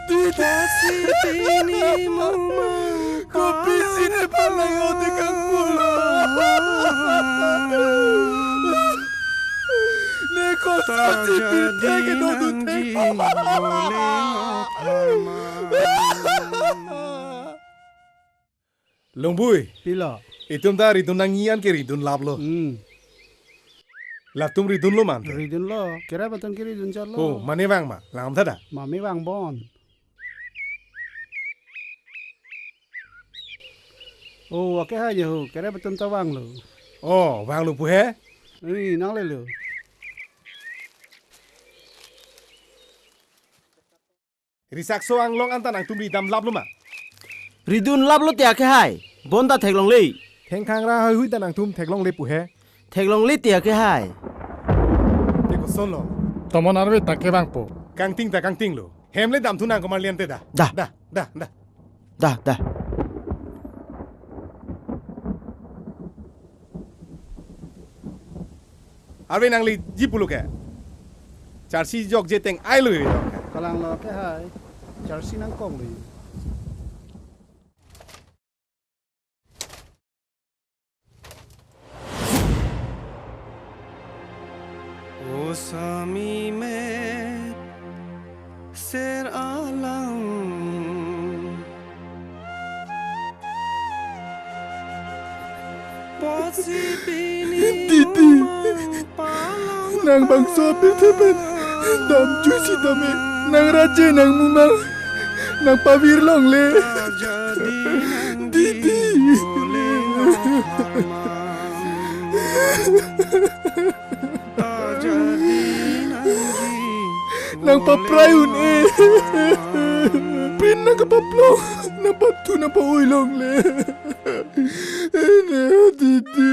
Tidak sini mama. Ku PC ne palang o te kang pulo. Tak jadi nanti boleh Longbui. Pila. Itum ta ridun nangian ke ridun lab lo. La tum ridun lo man. Ridun lo. Kira betul kiri ridun chalo. Oh, mane wang ma. Lam thada. Mami wang bon. Oh, oke aja ho. Kira betul ta wang lo. Oh, wang lo pu he? Ini nang le lo. Risak so ang long antan ang tum ridam lab lo ma. Ridun lab lo tia ke hai. Bonda theklong le. Theng khang ra hui tan ang tum theklong le pu he. Theklong le tia ke hai. Te ko son lo. Tomon arbe ta ke bang po. Kang ting lo. Hem le dam tu nang ko man lian te da. Da. Da. Arbe nang li jipulu ke. Charsi jok je teng ai lo. Kalang lo ke hai. Charsi nang kong le. O sami में शेर आलम Didi. Nang bangsa pitepen. Dam jusi tame. Nang raja nang mumang. Nang pavir long le. Didi. Nang paprayun Pin nang kapaplong. Nang patu nang pauilong le. Didi.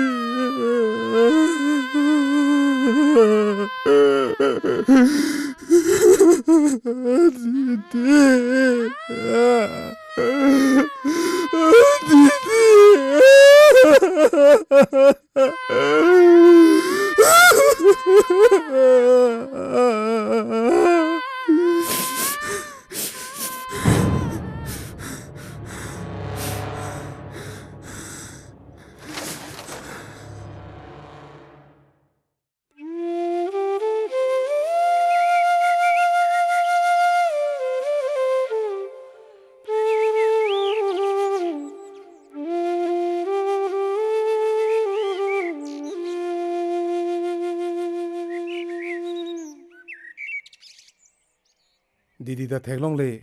Didi da theklong le.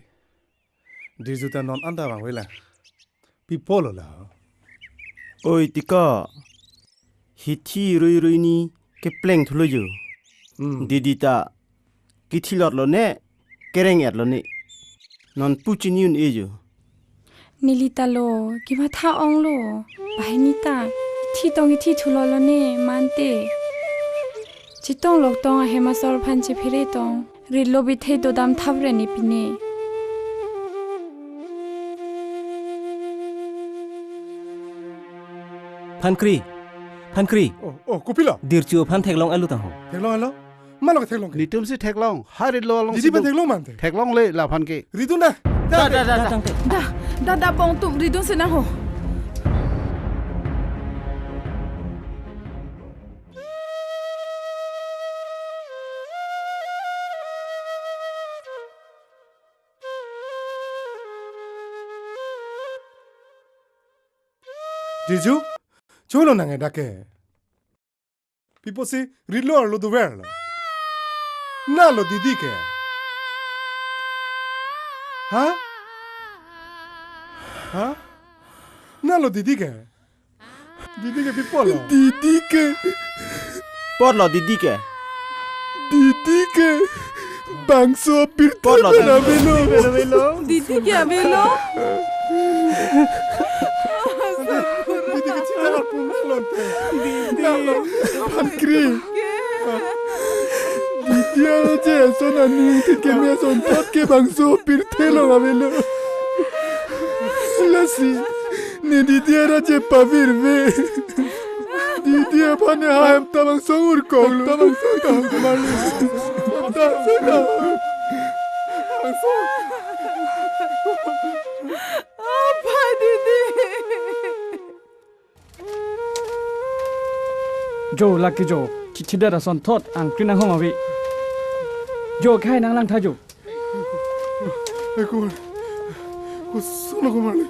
Dizu ta non anda bang wela. Pi polo la. Oi tika. Hithi rui ni ke pleng thulo jo. Didi ta kithilot lo ne kereng et lo ne. Non puchiniun e jo. Nilita lo kiba tha ong lo. Bai nita thi tong thi thulo lo ne mante. Chitong lok tong hema sol phan che phire tong ริโลบิเทโดดามทับเรนิปิเนพันครีโอ้กูพี่ล่ะดิรจูพันเทกลองอลุตังโห เทกลองมาลองเทกลอง ลิตุมสิเทกลองฮาริโลลอง ดิเป็นเทกลองมัน เทกลองเลยลาพันเก ริตุนะดาปองตุมริดุนสินะโหดิจูช่วยเราหนังไงดักแก people say rilo lo do ver lo na lo didi ke ha na lo didi ke people lo didi ke pot lo didi ke bangso pir pot lo velo didi ke velo Kiri. Dia je sona ni ke me son tot ke bangso pirthelo avelo. Lasi ni dia ra je pavirve. Dia pane ham tabang songur koglu. Tabang songur malu. Apa didi Jo lucky Jo chichida da son thot ang krinang hong awi Jo khai nang lang tha Jo Aku solo ko mali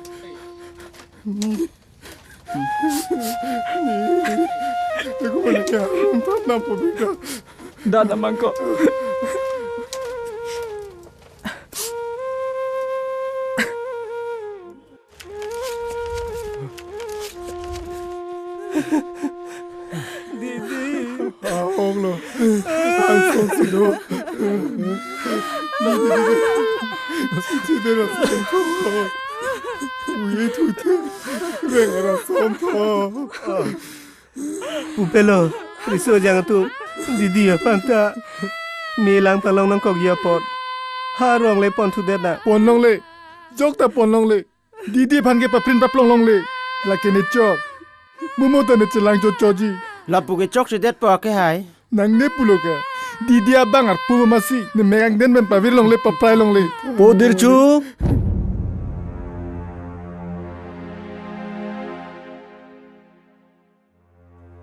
Aku mali kya na po bika Dada mangko Oglo. I'm so sido. Sidera sompo. Uye tute. Venga sompo. Pupelo, riso jangan tu. Didi ya panta. Milang talong nang kog ya pot. Harong le pon tu dena. Pon long le. Jok ta pon long le. Didi pan ke paprin paplong long le. Lakene chok. Mumoto ne chelang jo choji. Lapu ke chok se det po ke hai. Nang ne pulo ka. Didi abang ar pu masi. Ne megang den ben pavir long le paprai long le. Podir chu.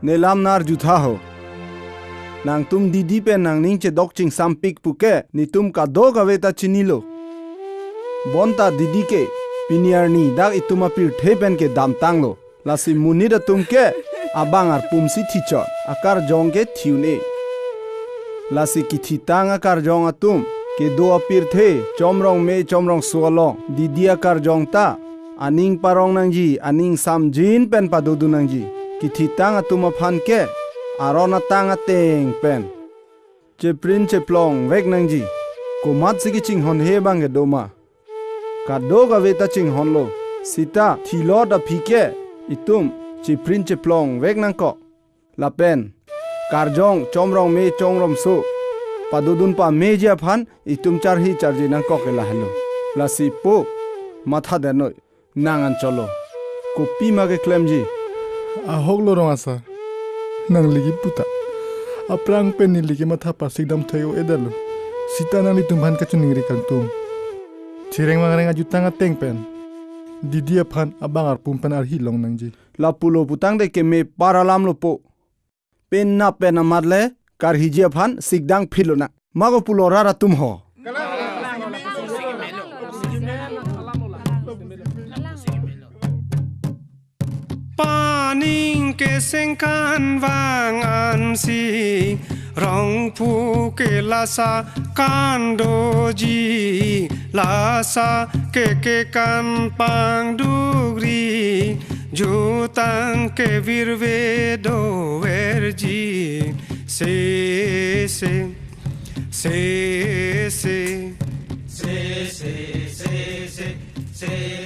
Nelam nar jutha ho. Nang tum didi pe nang ning che dok ching sampik puke ni tum ka do ka veta chinilo. Bonta didi ke piniar ni dak ituma pir the pen ke dam tanglo. Lasi munida tum ke abang ar pumsi thichot akar jong ke thiune. Lasi ki thitang akar jong atum ke do apir the chomrong me chomrong sualong didi akar jong ta aning parong nang ji aning samjin pen padudu nang ji. Ki thitang atuma phan ke arona tang ateng pen che prin che plong vek nang ji ko mat sigi ching hon he bang ge doma ka do ga veta ching hon lo sita thilo da phike itum chi prin che plong vek nang ko la pen karjong chomrong me chongrom so padudun pa me ja phan itum char hi charji nang ko ke la hello la si po matha de noi nangan cholo ko pi ma ge klem ji ahok lo rong asa nang ligi puta aprang pen ni ligi matha pa sidam thayo edalo sita nang li tumhan ka chuning ri kang tum chireng mangreng ajutang ateng pen didi aphan abang ar pumpan ar hi long nang ji la pulo putang de ke me paralam lo po pen na pen amarle kar hi ji aphan sigdang philo na mago pulo rara tum ho Paning ke sengkan wang ansi rong pu ke lasa kandoji lasa ke kan pang dugri jutang ke virve do verji se se se se se se se se se